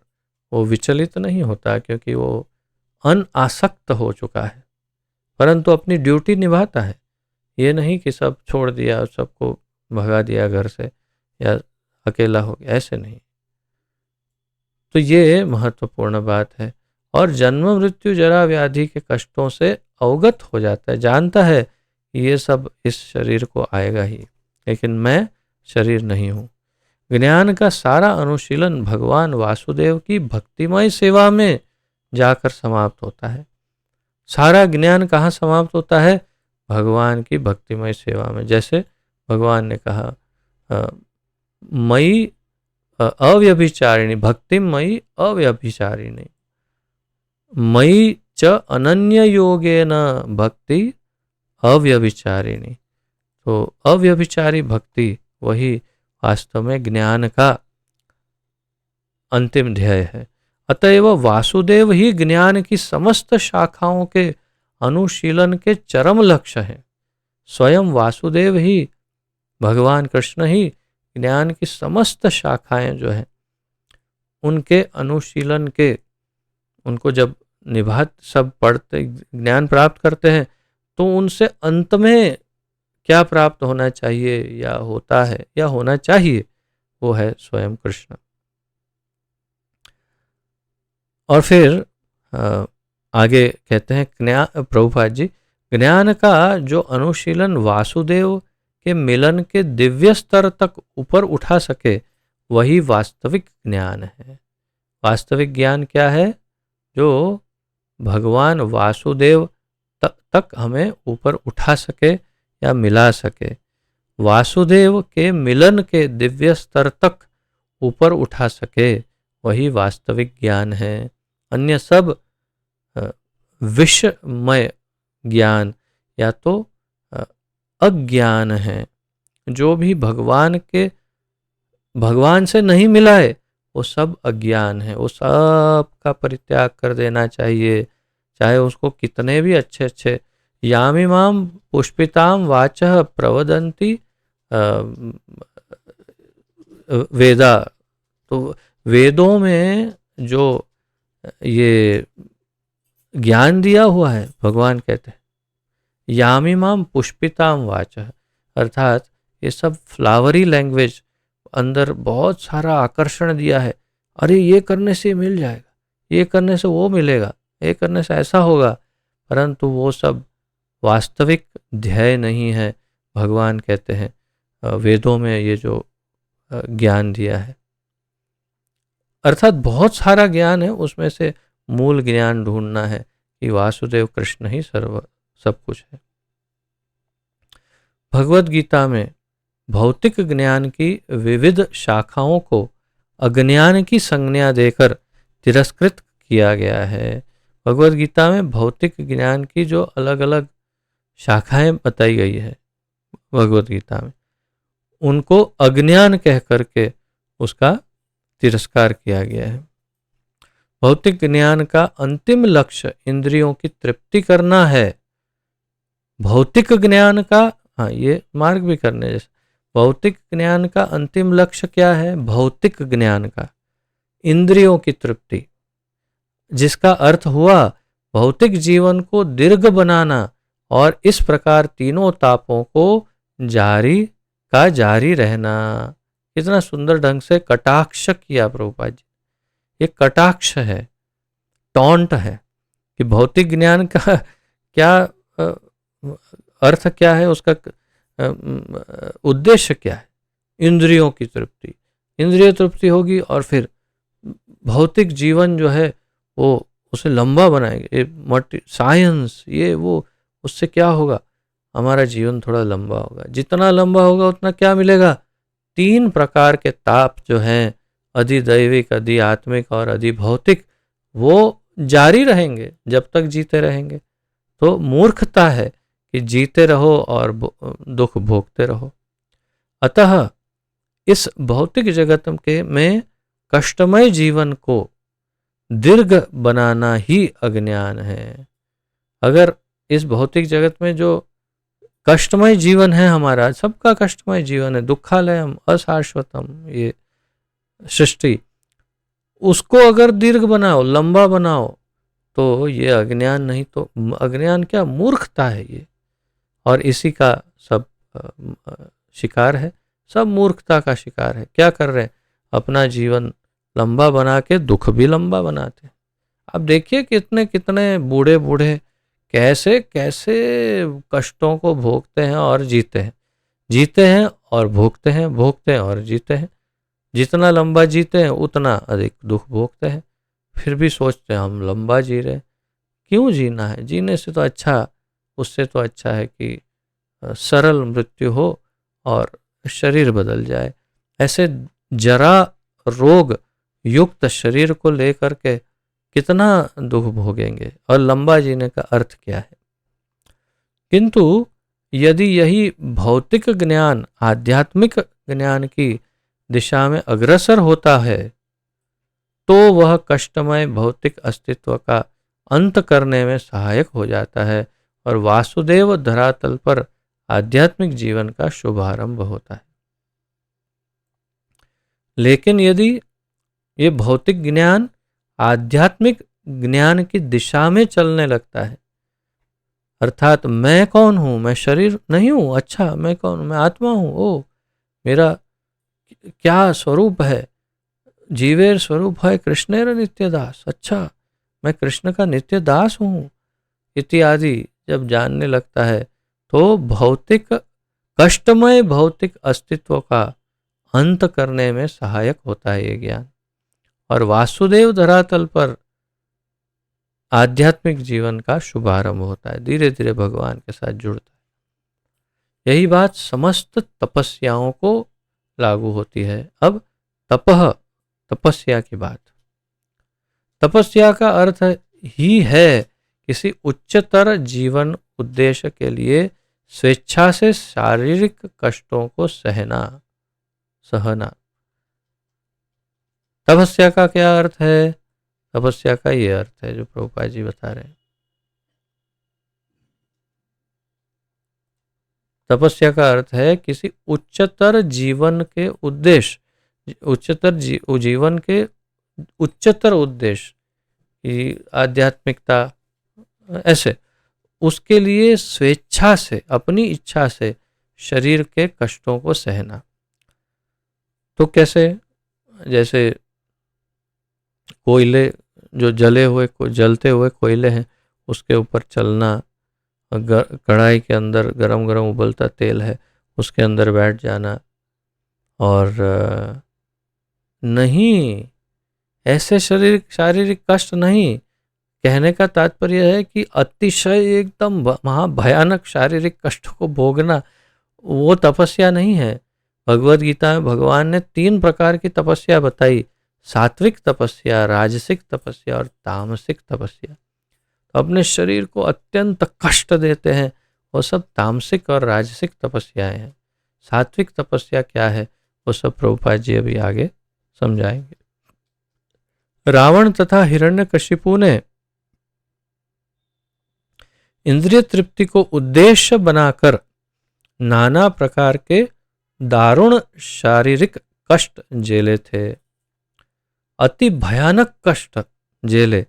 वो विचलित नहीं होता, क्योंकि वो अनासक्त हो चुका है, परंतु अपनी ड्यूटी निभाता है। ये नहीं कि सब छोड़ दिया, सबको भगा दिया घर से या अकेला हो गया, ऐसे नहीं। तो ये महत्वपूर्ण बात है। और जन्म मृत्यु जरा व्याधि के कष्टों से अवगत हो जाता है, जानता है ये सब इस शरीर को आएगा ही, लेकिन मैं शरीर नहीं हूँ। ज्ञान का सारा अनुशीलन भगवान वासुदेव की भक्तिमय सेवा में जाकर समाप्त होता है। सारा ज्ञान कहाँ समाप्त होता है? भगवान की भक्तिमय सेवा में। जैसे भगवान ने कहा मई अव्यभिचारिणी, भक्तिमयी अव्यभिचारिणी, मई च अनन्य योगेन भक्ति अव्यभिचारिणी। तो अव्यभिचारी भक्ति वही वास्तव में ज्ञान का अंतिम ध्येय है। अतएव वासुदेव ही ज्ञान की समस्त शाखाओं के अनुशीलन के चरम लक्ष्य हैं। स्वयं वासुदेव ही, भगवान कृष्ण ही ज्ञान की समस्त शाखाएं जो हैं उनके अनुशीलन के, उनको जब सब पढ़ते, ज्ञान प्राप्त करते हैं, तो उनसे अंत में क्या प्राप्त होना चाहिए या होता है या होना चाहिए, वो है स्वयं कृष्ण। और फिर आगे कहते हैं प्रभुपाद जी, ज्ञान का जो अनुशीलन वासुदेव के मिलन के दिव्य स्तर तक ऊपर उठा सके, वही वास्तविक ज्ञान है। वास्तविक ज्ञान क्या है? जो भगवान वासुदेव तक हमें ऊपर उठा सके या मिला सके, वासुदेव के मिलन के दिव्य स्तर तक ऊपर उठा सके, वही वास्तविक ज्ञान है। अन्य सब विषमय ज्ञान या तो अज्ञान है। जो भी भगवान से नहीं मिला है, वो सब अज्ञान है। वो सब का परित्याग कर देना चाहिए, चाहे उसको कितने भी अच्छे अच्छे यामिमाम पुष्पिताम वाचः प्रवदन्ति वेदा। तो वेदों में जो ये ज्ञान दिया हुआ है, भगवान कहते हैं यामिमाम पुष्पिताम वाचः, अर्थात ये सब फ्लावरी लैंग्वेज, अंदर बहुत सारा आकर्षण दिया है। अरे ये करने से मिल जाएगा, ये करने से वो मिलेगा, ये करने से ऐसा होगा, परंतु वो सब वास्तविक ध्येय नहीं है। भगवान कहते हैं वेदों में ये जो ज्ञान दिया है, अर्थात बहुत सारा ज्ञान है, उसमें से मूल ज्ञान ढूंढना है कि वासुदेव कृष्ण ही सब कुछ है। भगवद गीता में भौतिक ज्ञान की विविध शाखाओं को अज्ञान की संज्ञा देकर तिरस्कृत किया गया है। भगवद गीता में भौतिक ज्ञान की जो अलग अलग शाखाएं बताई गई है भगवद गीता में, उनको अज्ञान कह करके उसका तिरस्कार किया गया है। भौतिक ज्ञान का अंतिम लक्ष्य इंद्रियों की तृप्ति करना है। भौतिक ज्ञान का, हाँ ये मार्ग भी करने जैसे, भौतिक ज्ञान का अंतिम लक्ष्य क्या है? भौतिक ज्ञान का इंद्रियों की तृप्ति, जिसका अर्थ हुआ भौतिक जीवन को दीर्घ बनाना और इस प्रकार तीनों तापों को जारी रहना। कितना सुंदर ढंग से कटाक्ष किया प्रभुपाद जी। ये कटाक्ष है, टॉन्ट है कि भौतिक ज्ञान का क्या अर्थ क्या है, उसका उद्देश्य क्या है। इंद्रियों की तृप्ति, इंद्रिय तृप्ति होगी और फिर भौतिक जीवन जो है वो उसे लंबा बनाएंगे। साइंस ये वो, उससे क्या होगा, हमारा जीवन थोड़ा लंबा होगा। जितना लंबा होगा उतना क्या मिलेगा, 3 प्रकार के ताप जो हैं, अधिदैविक, अधि आत्मिक और अधि भौतिक, वो जारी रहेंगे जब तक जीते रहेंगे। तो मूर्खता है कि जीते रहो और दुख भोगते रहो। अतः इस भौतिक जगत के में कष्टमय जीवन को दीर्घ बनाना ही अज्ञान है। अगर इस भौतिक जगत में जो कष्टमय जीवन है, हमारा सबका कष्टमय जीवन है, दुखालयम अशाश्वतम ये सृष्टि, उसको अगर दीर्घ बनाओ, लंबा बनाओ, तो ये अज्ञान नहीं तो अज्ञान क्या, मूर्खता है ये। और इसी का सब शिकार है, सब मूर्खता का शिकार है। क्या कर रहे हैं, अपना जीवन लंबा बना के दुख भी लंबा बनाते हैं। अब देखिए कितने कितने बूढ़े बूढ़े कैसे कैसे कष्टों को भोगते हैं और जीते हैं, जीते हैं और भोगते हैं, भोगते हैं और जीते हैं। जितना लंबा जीते हैं उतना अधिक दुख भोगते हैं। फिर भी सोचते हैं हम लंबा जी रहे, क्यों जीना है, जीने से तो अच्छा, उससे तो अच्छा है कि सरल मृत्यु हो और शरीर बदल जाए। ऐसे जरा रोग युक्त शरीर को लेकर के कितना दुख भोगेंगे, और लंबा जीने का अर्थ क्या है। किंतु यदि यही भौतिक ज्ञान आध्यात्मिक ज्ञान की दिशा में अग्रसर होता है, तो वह कष्टमय भौतिक अस्तित्व का अंत करने में सहायक हो जाता है और वासुदेव धरातल पर आध्यात्मिक जीवन का शुभारंभ होता है। लेकिन यदि ये भौतिक ज्ञान आध्यात्मिक ज्ञान की दिशा में चलने लगता है, अर्थात मैं कौन हूं, मैं शरीर नहीं हूं, अच्छा मैं कौन, मैं आत्मा हूं, ओ मेरा क्या स्वरूप है, जीवेर स्वरूप है कृष्णेर नित्य दास, अच्छा मैं कृष्ण का नित्य दास हूं, इत्यादि जब जानने लगता है, तो भौतिक कष्टमय भौतिक अस्तित्व का अंत करने में सहायक होता है ये ज्ञान, और वासुदेव धरातल पर आध्यात्मिक जीवन का शुभारंभ होता है, धीरे धीरे भगवान के साथ जुड़ता है। यही बात समस्त तपस्याओं को लागू होती है। अब तपह, तपस्या की बात, तपस्या का अर्थ ही है किसी उच्चतर जीवन उद्देश्य के लिए स्वेच्छा से शारीरिक कष्टों को सहना। तपस्या का क्या अर्थ है, तपस्या का ये अर्थ है जो प्रभुपाद जी बता रहे हैं। तपस्या का अर्थ है किसी उच्चतर जीवन के उद्देश्य, उच्चतर जीवन के उच्चतर उद्देश्य की आध्यात्मिकता, ऐसे उसके लिए स्वेच्छा से, अपनी इच्छा से शरीर के कष्टों को सहना। तो कैसे, जैसे कोयले जो जलते हुए कोयले हैं, उसके ऊपर चलना, कढ़ाई के अंदर गरम गरम उबलता तेल है, उसके अंदर बैठ जाना, और नहीं, ऐसे शारीरिक कष्ट नहीं। कहने का तात्पर्य है कि अतिशय एकदम महाभयानक शारीरिक कष्ट को भोगना वो तपस्या नहीं है। भगवद गीता में भगवान ने 3 प्रकार की तपस्या बताई, सात्विक तपस्या, राजसिक तपस्या और तामसिक तपस्या। तो अपने शरीर को अत्यंत कष्ट देते हैं, वो सब तामसिक और राजसिक तपस्याएं हैं। सात्विक तपस्या क्या है, वो सब प्रभुपाद जी अभी आगे समझाएंगे। रावण तथा हिरण्यकशिपु ने इंद्रिय तृप्ति को उद्देश्य बनाकर नाना प्रकार के दारुण शारीरिक कष्ट झेले थे, अति भयानक कष्ट झेले।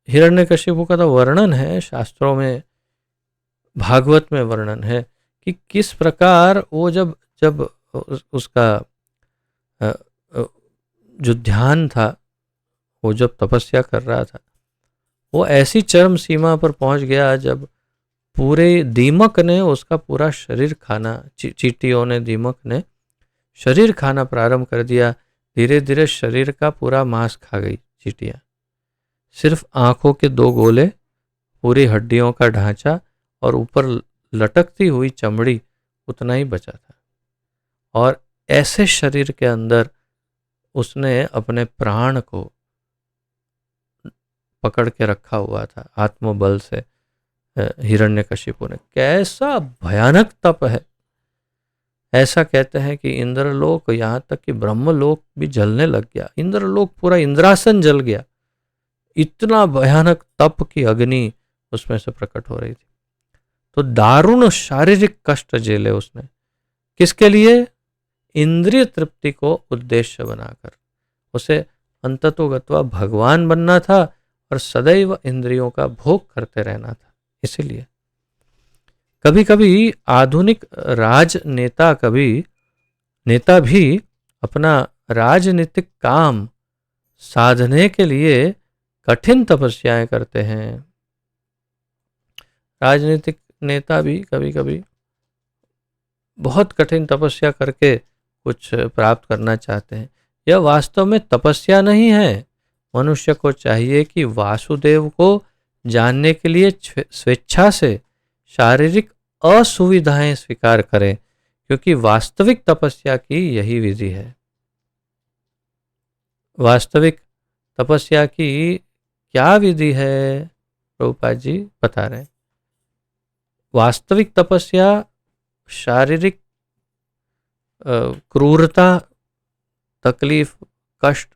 हिरण्यकशिपु का तो वर्णन है शास्त्रों में, भागवत में वर्णन है कि किस प्रकार वो जब उसका अ, अ, जो ध्यान था, वो जब तपस्या कर रहा था, वो ऐसी चरम सीमा पर पहुंच गया जब पूरे दीमक ने उसका पूरा शरीर खाना, चींटियों ने, दीमक ने शरीर खाना प्रारंभ कर दिया। धीरे धीरे शरीर का पूरा मांस खा गई चींटियां। सिर्फ आंखों के दो गोले, पूरी हड्डियों का ढांचा और ऊपर लटकती हुई चमड़ी, उतना ही बचा था। और ऐसे शरीर के अंदर उसने अपने प्राण को पकड़ के रखा हुआ था आत्मबल से। हिरण्यकशिपु ने, कैसा भयानक तप है। ऐसा कहते हैं कि इंद्रलोक, यहाँ तक कि ब्रह्मलोक भी जलने लग गया। इंद्रलोक पूरा, इंद्रासन जल गया। इतना भयानक तप की अग्नि उसमें से प्रकट हो रही थी। तो दारुण शारीरिक कष्ट झेले उसने। किसके लिए? इंद्रिय तृप्ति को उद्देश्य बनाकर। उसे अंततोगत्वा भगवान बनना था और सदैव इंद्रियों का भोग करते रहना था। इसीलिए कभी कभी आधुनिक राजनेता नेता भी अपना राजनीतिक काम साधने के लिए कठिन तपस्याएं करते हैं। राजनीतिक नेता भी कभी कभी बहुत कठिन तपस्या करके कुछ प्राप्त करना चाहते हैं। यह वास्तव में तपस्या नहीं है। मनुष्य को चाहिए कि वासुदेव को जानने के लिए स्वेच्छा से शारीरिक असुविधाएं स्वीकार करें, क्योंकि वास्तविक तपस्या की यही विधि है। वास्तविक तपस्या की क्या विधि है? प्रभुपाद जी बता रहे हैं, वास्तविक तपस्या शारीरिक क्रूरता, तकलीफ, कष्ट,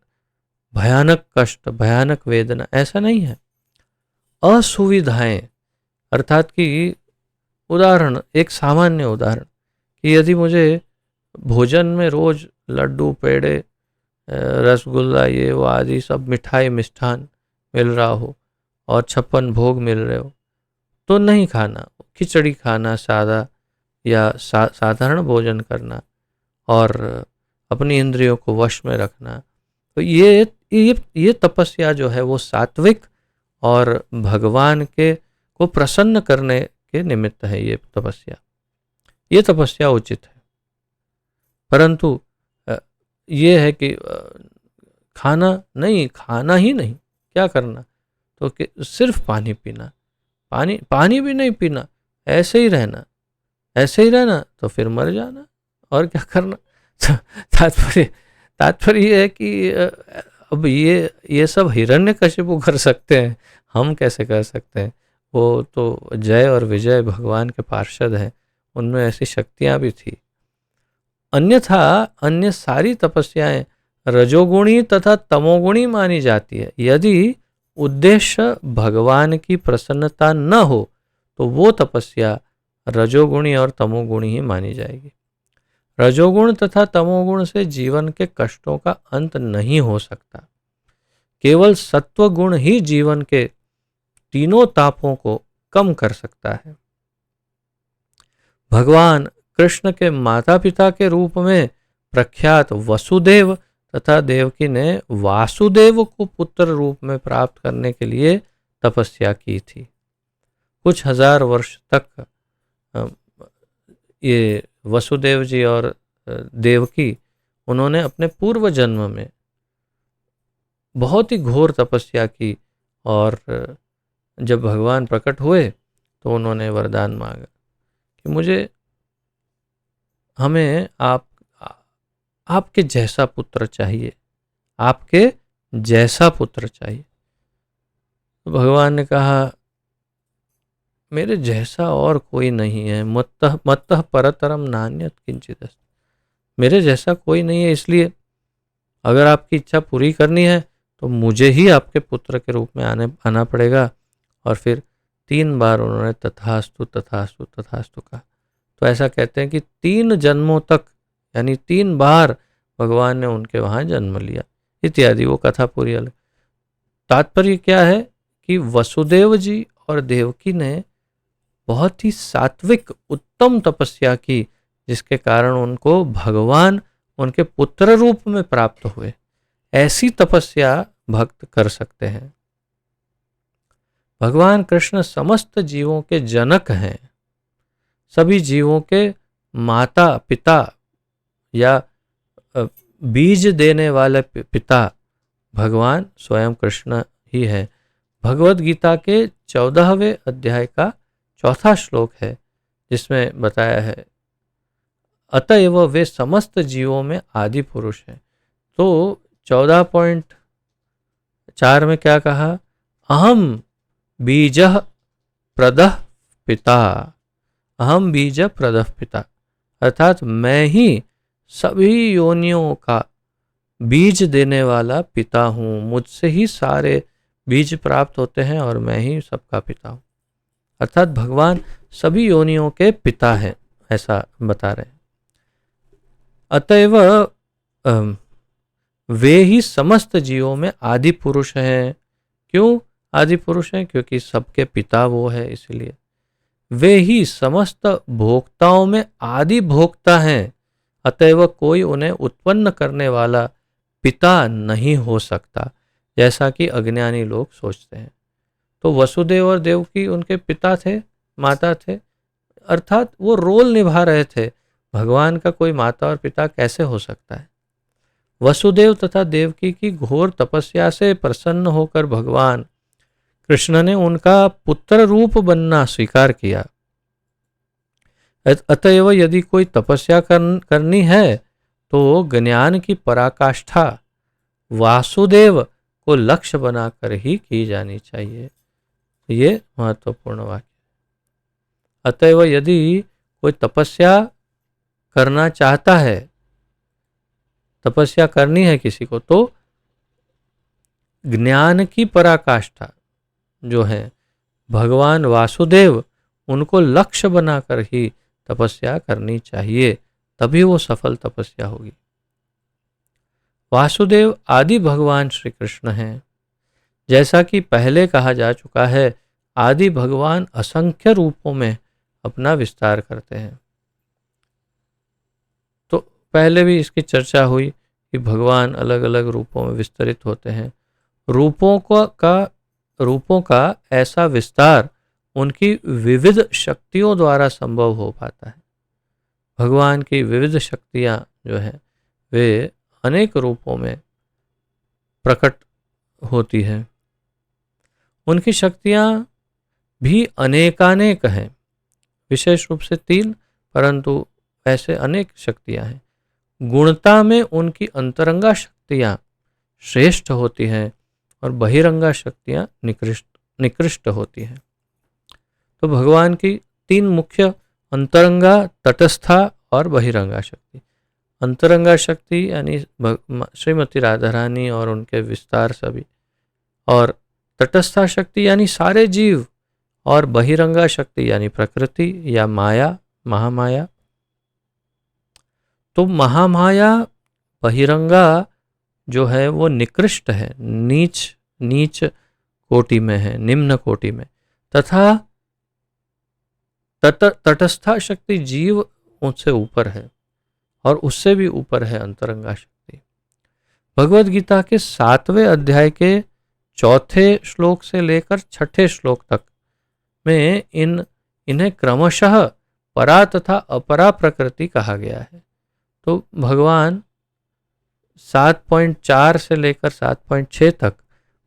भयानक वेदना, ऐसा नहीं है। असुविधाएं, अर्थात कि उदाहरण, एक सामान्य उदाहरण कि यदि मुझे भोजन में रोज लड्डू, पेड़े, रसगुल्ला, ये वो आदि सब मिठाई, मिष्ठान मिल रहा हो और 56 भोग मिल रहे हो, तो नहीं खाना। खिचड़ी खाना, सादा या साधारण भोजन करना और अपनी इंद्रियों को वश में रखना, तो ये तपस्या जो है वो सात्विक और भगवान के को प्रसन्न करने के निमित्त है। ये तपस्या उचित है। परंतु ये है कि खाना ही नहीं, क्या करना? तो सिर्फ पानी पीना, पानी भी नहीं पीना, ऐसे ही रहना तो फिर मर जाना, और क्या करना? तात्पर्य ये है कि अब ये सब हिरण्यकशिपु कर सकते हैं, हम कैसे कर सकते हैं? वो तो जय और विजय भगवान के पार्षद हैं, उनमें ऐसी शक्तियां भी थी। अन्यथा अन्य सारी तपस्याएं रजोगुणी तथा तमोगुणी मानी जाती है। यदि उद्देश्य भगवान की प्रसन्नता न हो तो वो तपस्या रजोगुणी और तमोगुणी ही मानी जाएगी। रजोगुण तथा तमोगुण से जीवन के कष्टों का अंत नहीं हो सकता। केवल सत्व गुण ही जीवन के तीनों तापों को कम कर सकता है। भगवान कृष्ण के माता पिता के रूप में प्रख्यात वसुदेव तथा देवकी ने वासुदेव को पुत्र रूप में प्राप्त करने के लिए तपस्या की थी। कुछ हजार वर्ष तक ये वसुदेव जी और देवकी, उन्होंने अपने पूर्व जन्म में बहुत ही घोर तपस्या की, और जब भगवान प्रकट हुए तो उन्होंने वरदान मांगा कि हमें आपके जैसा पुत्र चाहिए, आपके जैसा पुत्र चाहिए। तो भगवान ने कहा, मेरे जैसा और कोई नहीं है, मत्तः परतरम नान्यत् किंचित् अस्ति। मेरे जैसा कोई नहीं है, इसलिए अगर आपकी इच्छा पूरी करनी है तो मुझे ही आपके पुत्र के रूप में आना पड़ेगा। और फिर 3 बार उन्होंने तथास्तु तथास्तु तथास्तु कहा। तो ऐसा कहते हैं कि 3 जन्मों तक, यानी 3 बार भगवान ने उनके वहाँ जन्म लिया, इत्यादि। वो कथा पूरी अलग। तात्पर्य क्या है कि वसुदेव जी और देवकी ने बहुत ही सात्विक उत्तम तपस्या की, जिसके कारण उनको भगवान उनके पुत्र रूप में प्राप्त हुए। ऐसी तपस्या भक्त कर सकते हैं। भगवान कृष्ण समस्त जीवों के जनक हैं, सभी जीवों के माता पिता या बीज देने वाले पिता भगवान स्वयं कृष्ण ही है। भगवद गीता के 14वें अध्याय का 4था श्लोक है, जिसमें बताया है अतएव वे समस्त जीवों में आदि पुरुष हैं। तो 14.4 में क्या कहा? अहम बीजः प्रदः पिता, अहम बीज प्रदः पिता, अर्थात मैं ही सभी योनियों का बीज देने वाला पिता हूँ। मुझसे ही सारे बीज प्राप्त होते हैं और मैं ही सबका पिता हूँ। अर्थात भगवान सभी योनियों के पिता हैं, ऐसा बता रहे हैं। अतएव वे ही समस्त जीवों में आदि पुरुष हैं। क्यों आदि पुरुष हैं? क्योंकि सबके पिता वो है, इसलिए। वे ही समस्त भोक्ताओं में आदि भोक्ता हैं, अतएव कोई उन्हें उत्पन्न करने वाला पिता नहीं हो सकता, जैसा कि अज्ञानी लोग सोचते हैं। तो वसुदेव और देवकी उनके पिता थे, माता थे, अर्थात वो रोल निभा रहे थे। भगवान का कोई माता और पिता कैसे हो सकता है? वसुदेव तथा देवकी की घोर तपस्या से प्रसन्न होकर भगवान कृष्ण ने उनका पुत्र रूप बनना स्वीकार किया। अतएव यदि कोई तपस्या करनी है तो ज्ञान की पराकाष्ठा वासुदेव को लक्ष्य बनाकर ही की जानी चाहिए। ये महत्वपूर्ण वाक्य। अतएव यदि कोई तपस्या करना चाहता है, तपस्या करनी है किसी को, तो ज्ञान की पराकाष्ठा जो है भगवान वासुदेव, उनको लक्ष्य बनाकर ही तपस्या करनी चाहिए, तभी वो सफल तपस्या होगी। वासुदेव आदि भगवान श्री कृष्ण हैं। जैसा कि पहले कहा जा चुका है, आदि भगवान असंख्य रूपों में अपना विस्तार करते हैं। तो पहले भी इसकी चर्चा हुई कि भगवान अलग अलग रूपों में विस्तरित होते हैं। रूपों का ऐसा विस्तार उनकी विविध शक्तियों द्वारा संभव हो पाता है। भगवान की विविध शक्तियां जो हैं वे अनेक रूपों में प्रकट होती हैं। उनकी शक्तियां भी अनेकानेक हैं, विशेष रूप से 3, परंतु ऐसे अनेक शक्तियां हैं। गुणता में उनकी अंतरंगा शक्तियां श्रेष्ठ होती हैं और बहिरंगा शक्तियां निकृष्ट होती हैं। तो भगवान की 3 मुख्य अंतरंगा, तटस्था और बहिरंगा शक्ति। अंतरंगा शक्ति यानी श्रीमती राधा रानी और उनके विस्तार सभी, और तटस्था शक्ति यानी सारे जीव, और बहिरंगा शक्ति यानी प्रकृति या माया, महामाया। तो महामाया बहिरंगा जो है वो निकृष्ट है, नीच कोटि में है, निम्न कोटि में, तथा तटस्था शक्ति जीव उससे ऊपर है और उससे भी ऊपर है अंतरंगा शक्ति। भगवद गीता के 7वें अध्याय के 4थे श्लोक से लेकर 6ठे श्लोक तक में इन्हें क्रमशः परा तथा अपरा प्रकृति कहा गया है। तो भगवान 7.4 से लेकर 7.6 तक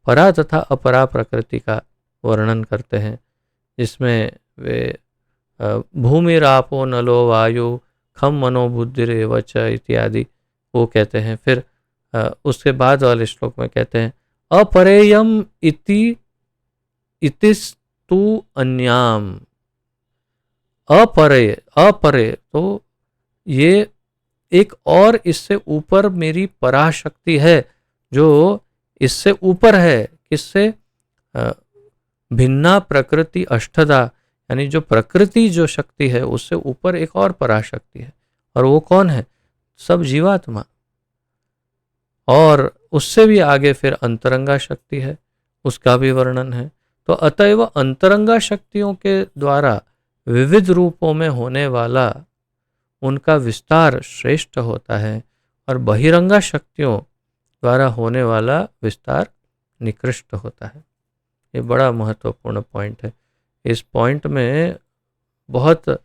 परा तथा अपरा प्रकृति का वर्णन करते हैं, जिसमें वे भूमिरापो नलो वायु खम मनोबुद्धिरेव च इत्यादि वो कहते हैं। फिर उसके बाद वाले श्लोक में कहते हैं अपरेयम इतिस्तु अन्याम। अपरे तो ये एक और इससे ऊपर मेरी पराशक्ति है जो इससे ऊपर है। किससे? भिन्ना प्रकृति अष्टधा, यानी जो प्रकृति जो शक्ति है उससे ऊपर एक और पराशक्ति है, और वो कौन है? सब जीवात्मा। और उससे भी आगे फिर अंतरंगा शक्ति है, उसका भी वर्णन है। तो अतएव अंतरंगा शक्तियों के द्वारा विविध रूपों में होने वाला उनका विस्तार श्रेष्ठ होता है, और बहिरंगा शक्तियों द्वारा होने वाला विस्तार निकृष्ट होता है। ये बड़ा महत्वपूर्ण पॉइंट है। इस पॉइंट में बहुत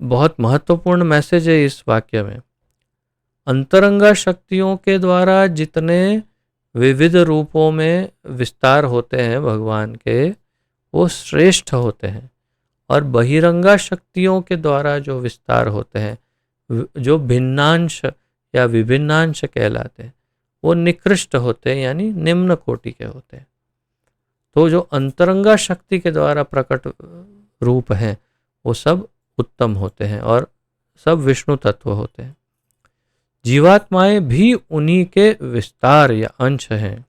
बहुत महत्वपूर्ण मैसेज है इस वाक्य में। अंतरंगा शक्तियों के द्वारा जितने विविध रूपों में विस्तार होते हैं भगवान के, वो श्रेष्ठ होते हैं, और बहिरंगा शक्तियों के द्वारा जो विस्तार होते हैं, जो भिन्नांश या विभिन्नांश कहलाते हैं, वो निकृष्ट होते हैं, यानी निम्न कोटि के होते हैं। तो जो अंतरंगा शक्ति के द्वारा प्रकट रूप हैं वो सब उत्तम होते हैं और सब विष्णु तत्व होते हैं। जीवात्माएं भी उन्हीं के विस्तार या अंश हैं।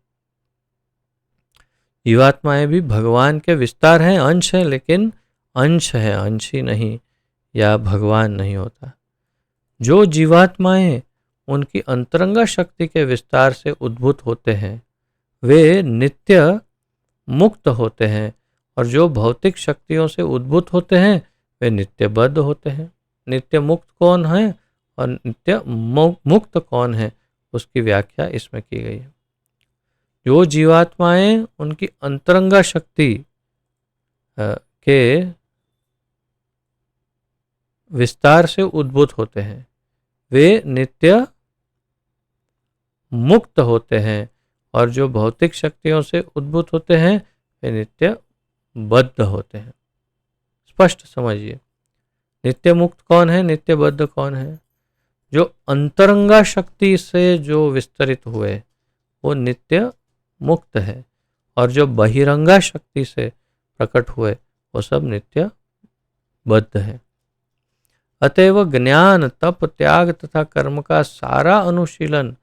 जीवात्माएं भी भगवान के विस्तार हैं, अंश हैं, लेकिन अंश है, अंश ही नहीं, या भगवान नहीं होता। जो जीवात्माएं उनकी अंतरंगा शक्ति के विस्तार से उद्भूत होते हैं वे नित्य मुक्त होते हैं, और जो भौतिक शक्तियों से उद्भूत होते हैं वे नित्य बद्ध होते हैं। नित्य मुक्त कौन है और नित्य मुक्त कौन है, उसकी व्याख्या इसमें की गई है। जो जीवात्माएं उनकी अंतरंगा शक्ति के विस्तार से उद्भूत होते हैं वे नित्य मुक्त होते हैं, और जो भौतिक शक्तियों से उद्भूत होते हैं वे नित्य बद्ध होते हैं। स्पष्ट समझिए, नित्य मुक्त कौन है, नित्य बद्ध कौन है? जो अंतरंगा शक्ति से जो विस्तरित हुए वो नित्य मुक्त है, और जो बहिरंगा शक्ति से प्रकट हुए वो सब नित्य बद्ध है। अतएव ज्ञान, तप, त्याग तथा कर्म का सारा अनुशीलन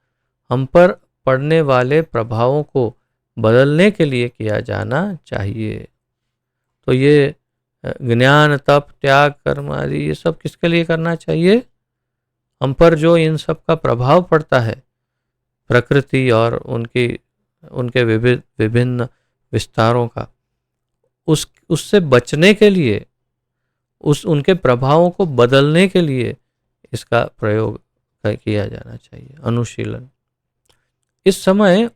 हम पर पड़ने वाले प्रभावों को बदलने के लिए किया जाना चाहिए। तो ये ज्ञान, तप, त्याग, कर्म आदि ये सब किसके लिए करना चाहिए? हम पर जो इन सब का प्रभाव पड़ता है, प्रकृति और उनके विभिन्न विस्तारों का, उससे बचने के लिए, उनके प्रभावों को बदलने के लिए इसका प्रयोग किया जाना चाहिए, अनुशीलन। इस समय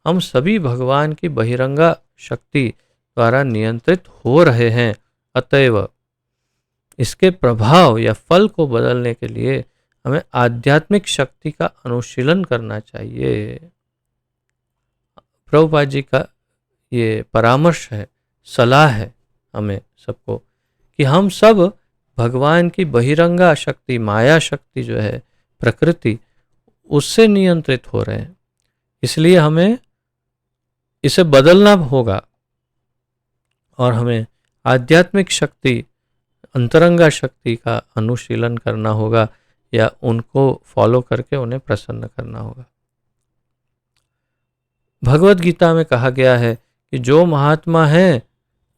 हम सभी भगवान की बहिरंगा शक्ति द्वारा नियंत्रित हो रहे हैं। अतएव इसके प्रभाव या फल को बदलने के लिए हमें आध्यात्मिक शक्ति का अनुशीलन करना चाहिए। प्रभुपाद जी का ये परामर्श है, सलाह है हमें सबको कि हम सब भगवान की बहिरंगा शक्ति, माया शक्ति जो है, प्रकृति, उससे नियंत्रित हो रहे हैं। इसलिए हमें इसे बदलना होगा और हमें आध्यात्मिक शक्ति, अंतरंगा शक्ति का अनुशीलन करना होगा, या उनको फॉलो करके उन्हें प्रसन्न करना होगा। भगवत गीता में कहा गया है कि जो महात्मा हैं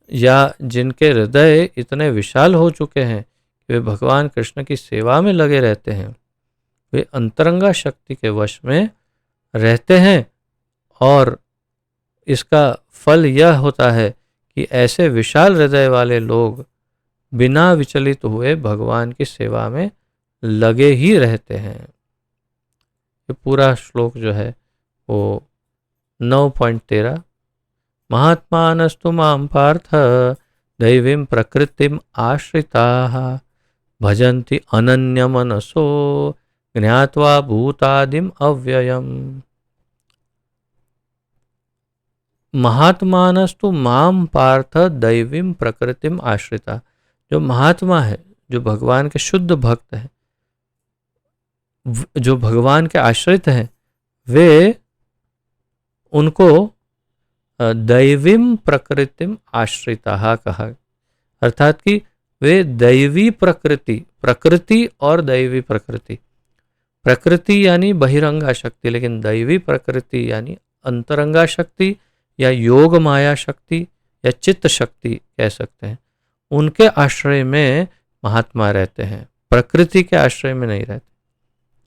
या जिनके हृदय इतने विशाल हो चुके हैं कि वे भगवान कृष्ण की सेवा में लगे रहते हैं, वे अंतरंगा शक्ति के वश में रहते हैं, और इसका फल यह होता है कि ऐसे विशाल हृदय वाले लोग बिना विचलित हुए भगवान की सेवा में लगे ही रहते हैं। ये पूरा श्लोक जो है वो 9.13, महात्मानस्तु मां पार्थ दैवीं प्रकृतिम आश्रिताः भजन्ति अनन्यमनसो ज्ञात्वा भूतादिम अव्ययम्। महात्मानस्तु माम पार्थ दैवीं प्रकृतिम आश्रिता। जो महात्मा है, जो भगवान के शुद्ध भक्त हैं, जो भगवान के आश्रित हैं, वे उनको दैवीं प्रकृतिम आश्रिता कहा, अर्थात कि वे दैवी प्रकृति, प्रकृति और दैवी प्रकृति, प्रकृति यानी बहिरंगा शक्ति, लेकिन दैवी प्रकृति यानी अंतरंगा शक्ति या योग माया शक्ति या चित्त शक्ति कह सकते हैं, उनके आश्रय में महात्मा रहते हैं, प्रकृति के आश्रय में नहीं रहते।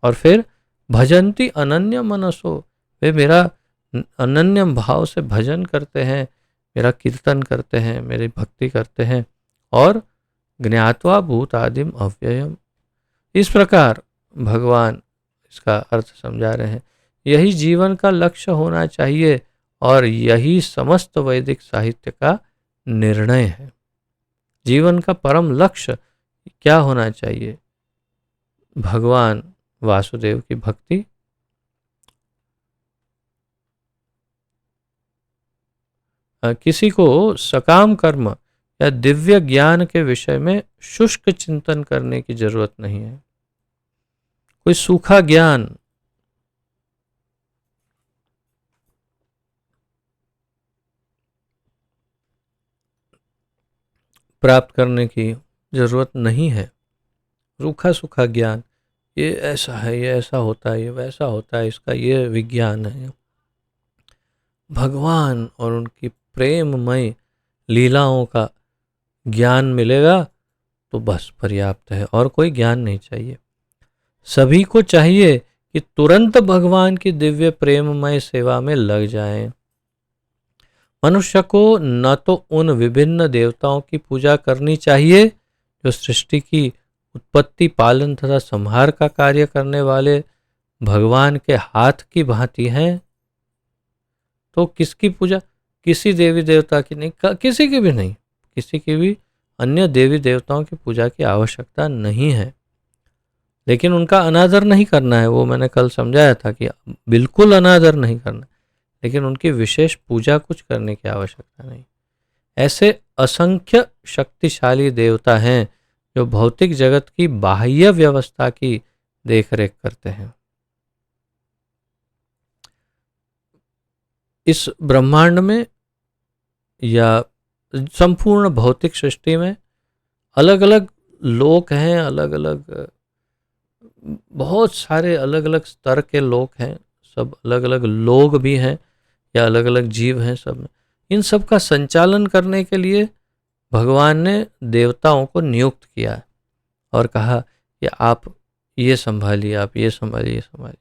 और फिर भजन्ति अनन्य मनसो, वे मेरा अनन्य भाव से भजन करते हैं, मेरा कीर्तन करते हैं, मेरी भक्ति करते हैं, और ज्ञात्वा भूत आदिम अव्ययम। इस प्रकार भगवान इसका अर्थ समझा रहे हैं। यही जीवन का लक्ष्य होना चाहिए और यही समस्त वैदिक साहित्य का निर्णय है। जीवन का परम लक्ष्य क्या होना चाहिए? भगवान वासुदेव की भक्ति, किसी को सकाम कर्म या दिव्य ज्ञान के विषय में शुष्क चिंतन करने की जरूरत नहीं है। कोई सूखा ज्ञान प्राप्त करने की जरूरत नहीं है। रूखा सूखा ज्ञान, ये ऐसा है, ये ऐसा होता है, ये वैसा होता है, इसका ये विज्ञान है। भगवान और उनकी प्रेममय लीलाओं का ज्ञान मिलेगा तो बस पर्याप्त है, और कोई ज्ञान नहीं चाहिए। सभी को चाहिए कि तुरंत भगवान की दिव्य प्रेममय सेवा में लग जाएं। मनुष्य को न तो उन विभिन्न देवताओं की पूजा करनी चाहिए जो सृष्टि की उत्पत्ति, पालन तथा संहार का कार्य करने वाले भगवान के हाथ की भांति हैं। तो किसकी पूजा? किसी देवी देवता की नहीं, किसी की भी नहीं, किसी की भी अन्य देवी देवताओं की पूजा की आवश्यकता नहीं है। लेकिन उनका अनादर नहीं करना है, वो मैंने कल समझाया था कि बिल्कुल अनादर नहीं करना, लेकिन उनकी विशेष पूजा कुछ करने की आवश्यकता नहीं। ऐसे असंख्य शक्तिशाली देवता हैं जो भौतिक जगत की बाह्य व्यवस्था की देखरेख करते हैं। इस ब्रह्मांड में या संपूर्ण भौतिक सृष्टि में अलग अलग लोक हैं, अलग अलग बहुत सारे अलग अलग स्तर के लोक हैं, सब अलग अलग लोग भी हैं या अलग अलग जीव हैं। सब में इन सब का संचालन करने के लिए भगवान ने देवताओं को नियुक्त किया और कहा कि आप ये संभालिए, आप ये संभालिए, ये संभालिए।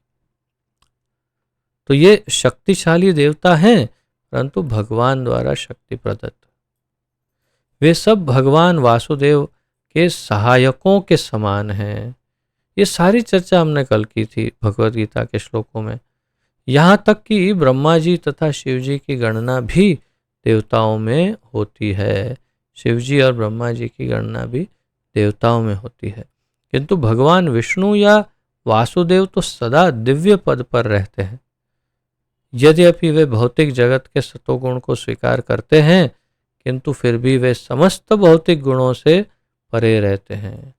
तो ये शक्तिशाली देवता हैं, परंतु भगवान द्वारा शक्ति प्रदत्त। वे सब भगवान वासुदेव के सहायकों के समान हैं। ये सारी चर्चा हमने कल की थी भगवद गीता के श्लोकों में। यहाँ तक कि ब्रह्मा जी तथा शिव जी की गणना भी देवताओं में होती है। शिव जी और ब्रह्मा जी की गणना भी देवताओं में होती है, किंतु भगवान विष्णु या वासुदेव तो सदा दिव्य पद पर रहते हैं। यद्यपि वे भौतिक जगत के सतोगुण को स्वीकार करते हैं, किंतु फिर भी वे समस्त भौतिक गुणों से परे रहते हैं।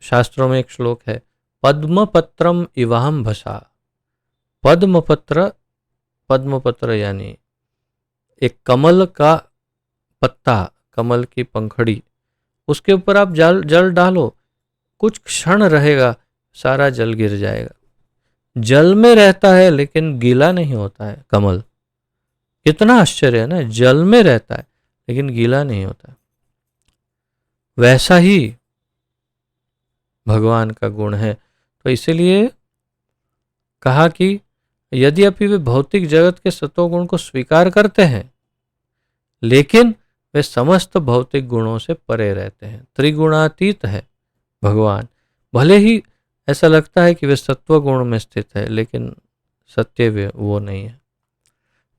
शास्त्रों में एक श्लोक है, पद्मपत्रम इवाहम भसा। पद्मपत्र, पद्मपत्र यानी एक कमल का पत्ता, कमल की पंखड़ी, उसके ऊपर आप जल डालो, कुछ क्षण रहेगा, सारा जल गिर जाएगा। जल में रहता है लेकिन गीला नहीं होता है कमल। कितना आश्चर्य है ना, जल में रहता है लेकिन गीला नहीं होता। वैसा ही भगवान का गुण है। तो इसीलिए कहा कि यद्यपि वे भौतिक जगत के सतोगुण को स्वीकार करते हैं, लेकिन वे समस्त भौतिक गुणों से परे रहते हैं। त्रिगुणातीत है भगवान। भले ही ऐसा लगता है कि वे सत्व गुण में स्थित है, लेकिन सत्य वो नहीं है।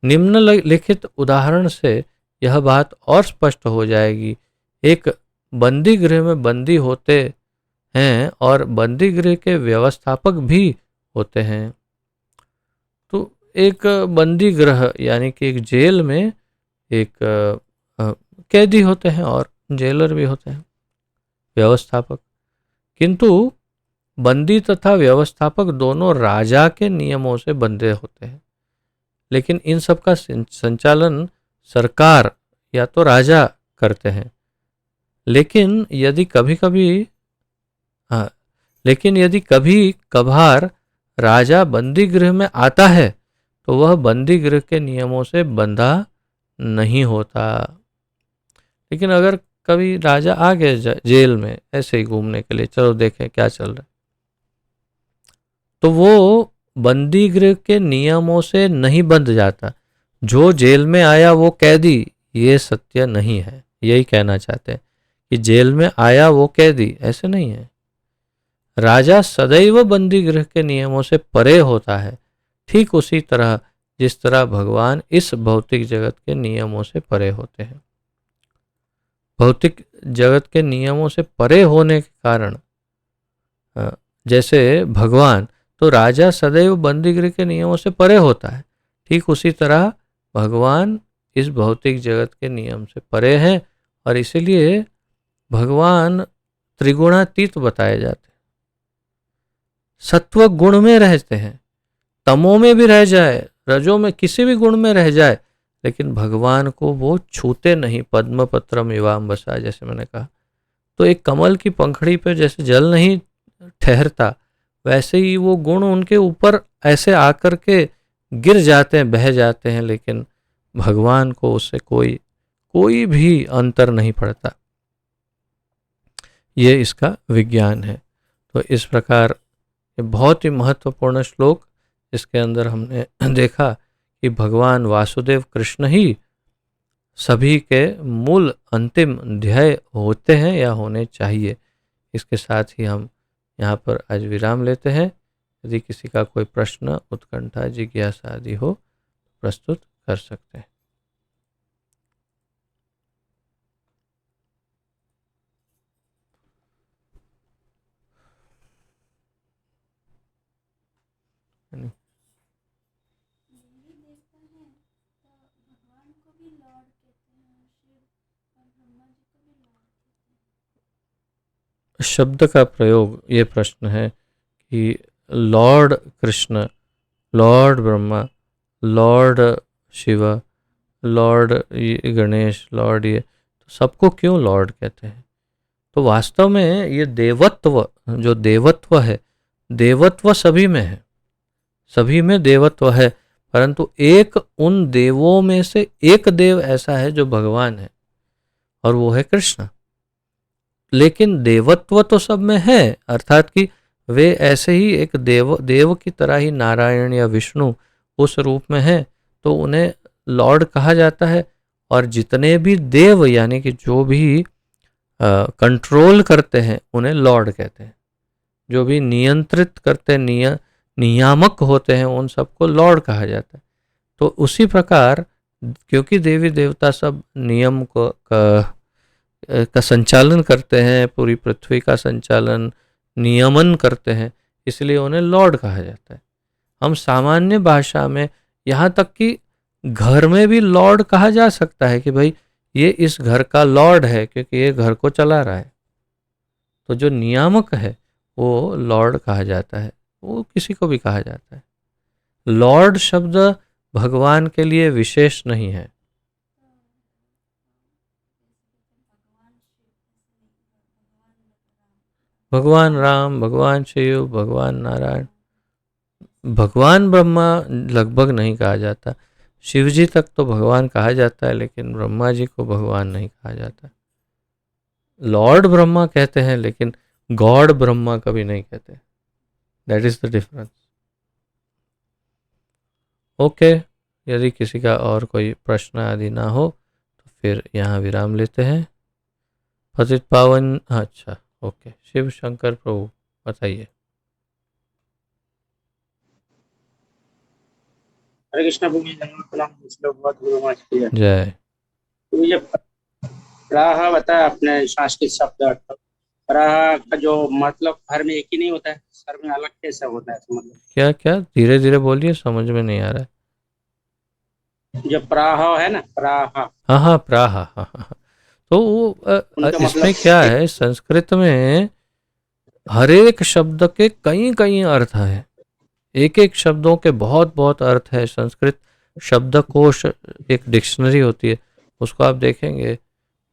निम्नलिखित उदाहरण से यह बात और स्पष्ट हो जाएगी। एक बंदी गृह में बंदी होते हैं और बंदी गृह के व्यवस्थापक भी होते हैं। तो एक बंदी गृह यानी कि एक जेल में एक कैदी होते हैं और जेलर भी होते हैं, व्यवस्थापक। किंतु बंदी तथा व्यवस्थापक दोनों राजा के नियमों से बंधे होते हैं, लेकिन इन सब का संचालन सरकार या तो राजा करते हैं। लेकिन यदि कभी कभार राजा बंदी गृह में आता है तो वह बंदी गृह के नियमों से बंधा नहीं होता। लेकिन अगर कभी राजा आ गया जेल में ऐसे ही घूमने के लिए, चलो देखें क्या चल रहा है, तो वो बंदी गृह के नियमों से नहीं बंध जाता। जो जेल में आया वो कैदी, ये सत्य नहीं है। यही कहना चाहते हैं कि जेल में आया वो कैदी, ऐसे नहीं है। राजा सदैव बंदी गृह के नियमों से परे होता है, ठीक उसी तरह जिस तरह भगवान इस भौतिक जगत के नियमों से परे होते हैं। भौतिक जगत के नियमों से परे होने के कारण जैसे भगवान, तो राजा सदैव बंदी गृह के नियमों से परे होता है, ठीक उसी तरह भगवान इस भौतिक जगत के नियम से परे हैं और इसीलिए भगवान त्रिगुणातीत बताए जाते हैं। सत्व गुण में रहते हैं, तमो में भी रह जाए, रजो में, किसी भी गुण में रह जाए, लेकिन भगवान को वो छूते नहीं। पद्म पत्रम इवाम बसा, जैसे मैंने कहा। तो एक कमल की पंखड़ी पे जैसे जल नहीं ठहरता, वैसे ही वो गुण उनके ऊपर ऐसे आकर के गिर जाते हैं, बह जाते हैं, लेकिन भगवान को उससे कोई भी अंतर नहीं पड़ता। ये इसका विज्ञान है। तो इस प्रकार ये बहुत ही महत्वपूर्ण श्लोक, इसके अंदर हमने देखा कि भगवान वासुदेव कृष्ण ही सभी के मूल अंतिम ध्येय होते हैं या होने चाहिए। इसके साथ ही हम यहाँ पर आज विराम लेते हैं। यदि किसी का कोई प्रश्न, उत्कंठा, जिज्ञासा आदि हो, प्रस्तुत कर सकते हैं। शब्द का प्रयोग, ये प्रश्न है कि lord Krishna, lord Brahma, lord Shiva, lord Ganesh, lord ये, तो सबको क्यों लॉर्ड कहते हैं? तो वास्तव में ये देवत्व, जो देवत्व है, देवत्व सभी में है, सभी में देवत्व है, परंतु एक उन देवों में से एक देव ऐसा है जो भगवान है, और वो है कृष्ण। लेकिन देवत्व तो सब में है, अर्थात कि वे ऐसे ही एक देव की तरह ही नारायण या विष्णु उस रूप में है, तो उन्हें लॉर्ड कहा जाता है। और जितने भी देव, यानी कि जो भी कंट्रोल करते हैं, उन्हें लॉर्ड कहते हैं। जो भी नियंत्रित करते, नियामक होते हैं, उन सबको लॉर्ड कहा जाता है। तो उसी प्रकार क्योंकि देवी देवता सब नियम का संचालन करते हैं, पूरी पृथ्वी का संचालन, नियमन करते हैं, इसलिए उन्हें लॉर्ड कहा जाता है। हम सामान्य भाषा में, यहाँ तक कि घर में भी लॉर्ड कहा जा सकता है कि भाई ये इस घर का लॉर्ड है, क्योंकि ये घर को चला रहा है। तो जो नियामक है वो लॉर्ड कहा जाता है, वो किसी को भी कहा जाता है। लॉर्ड शब्द भगवान के लिए विशेष नहीं है। भगवान राम, भगवान शिव, भगवान नारायण, भगवान ब्रह्मा लगभग नहीं कहा जाता। शिव जी तक तो भगवान कहा जाता है, लेकिन ब्रह्मा जी को भगवान नहीं कहा जाता। लॉर्ड ब्रह्मा कहते हैं, लेकिन गॉड ब्रह्मा कभी नहीं कहते। That is the difference. Okay, यदि किसी का और कोई प्रश्न आदि ना हो तो फिर यहाँ विराम लेते हैं। पतित पावन, अच्छा, ओके, शिव शंकर प्रभु बताइए। हरे कृष्ण प्रभु, जय। तो ये प्राह बताया आपने, संस्कृत शब्द अर्थ। प्राह का जो मतलब हर में एक ही नहीं होता है, सर में अलग कैसा होता है? मतलब क्या क्या, धीरे धीरे बोलिए, समझ में नहीं आ रहा है। जो प्राह है ना, प्राह, हाँ हाँ, प्राह, हाँ हाँ हाँ। तो वो उनका इसमें मतलब क्या है, संस्कृत में हर एक शब्द के कई कई अर्थ है। एक एक शब्दों के बहुत बहुत अर्थ है। संस्कृत शब्दकोश, एक डिक्शनरी होती है, उसको आप देखेंगे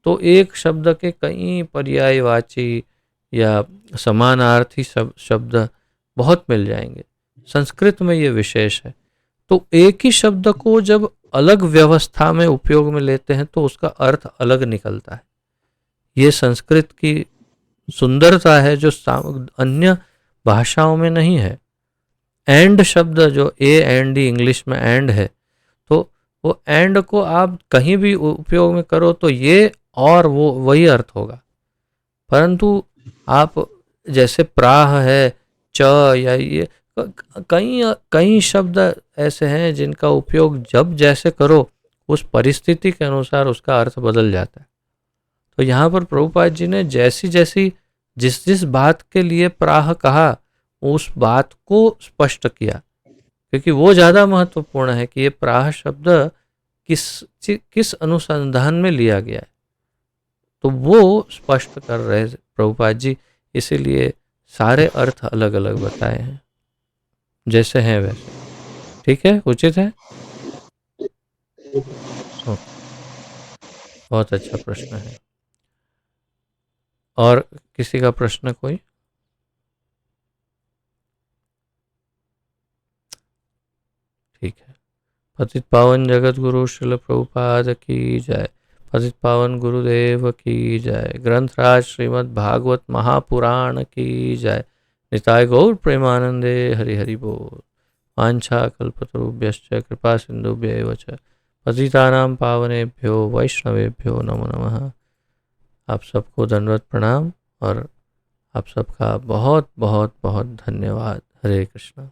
तो एक शब्द के कई पर्यायवाची या समानार्थी शब्द बहुत मिल जाएंगे। संस्कृत में ये विशेष है। तो एक ही शब्द को जब अलग व्यवस्था में उपयोग में लेते हैं तो उसका अर्थ अलग निकलता है। ये संस्कृत की सुंदरता है, जो अन्य भाषाओं में नहीं है। एंड शब्द, जो ए एंड डी इंग्लिश में एंड है, तो वो एंड को आप कहीं भी उपयोग में करो तो ये और वो वही अर्थ होगा। परंतु आप जैसे प्राह है, च या ये कई कई शब्द ऐसे हैं जिनका उपयोग जब जैसे करो उस परिस्थिति के अनुसार उसका अर्थ बदल जाता है। तो यहाँ पर प्रभुपाद जी ने जैसी जैसी जिस जिस बात के लिए प्राह कहा उस बात को स्पष्ट किया, क्योंकि वो ज़्यादा महत्वपूर्ण है कि ये प्राह शब्द किस किस अनुसंधान में लिया गया है, तो वो स्पष्ट कर रहे प्रभुपाद जी, इसीलिए सारे अर्थ अलग अलग बताए हैं, जैसे हैं वैसे। ठीक है, उचित है। ओके, बहुत अच्छा प्रश्न है। और किसी का प्रश्न कोई? ठीक है। पतित पावन जगत गुरु श्रील प्रभुपाद की जय। पतित पावन गुरुदेव की जय। ग्रंथराज श्रीमद् भागवत महापुराण की जय। निताय गौर प्रेमानंदे हरि हरि बोल। वाञ्छा कल्पतरुभ्यश्च कृपा सिन्धुभ्यैव च पतितानां पावनेभ्यो वैष्णवेभ्यो नमो नमः। आप सबको दंडवत प्रणाम और आप सबका बहुत बहुत बहुत धन्यवाद। हरे कृष्णा।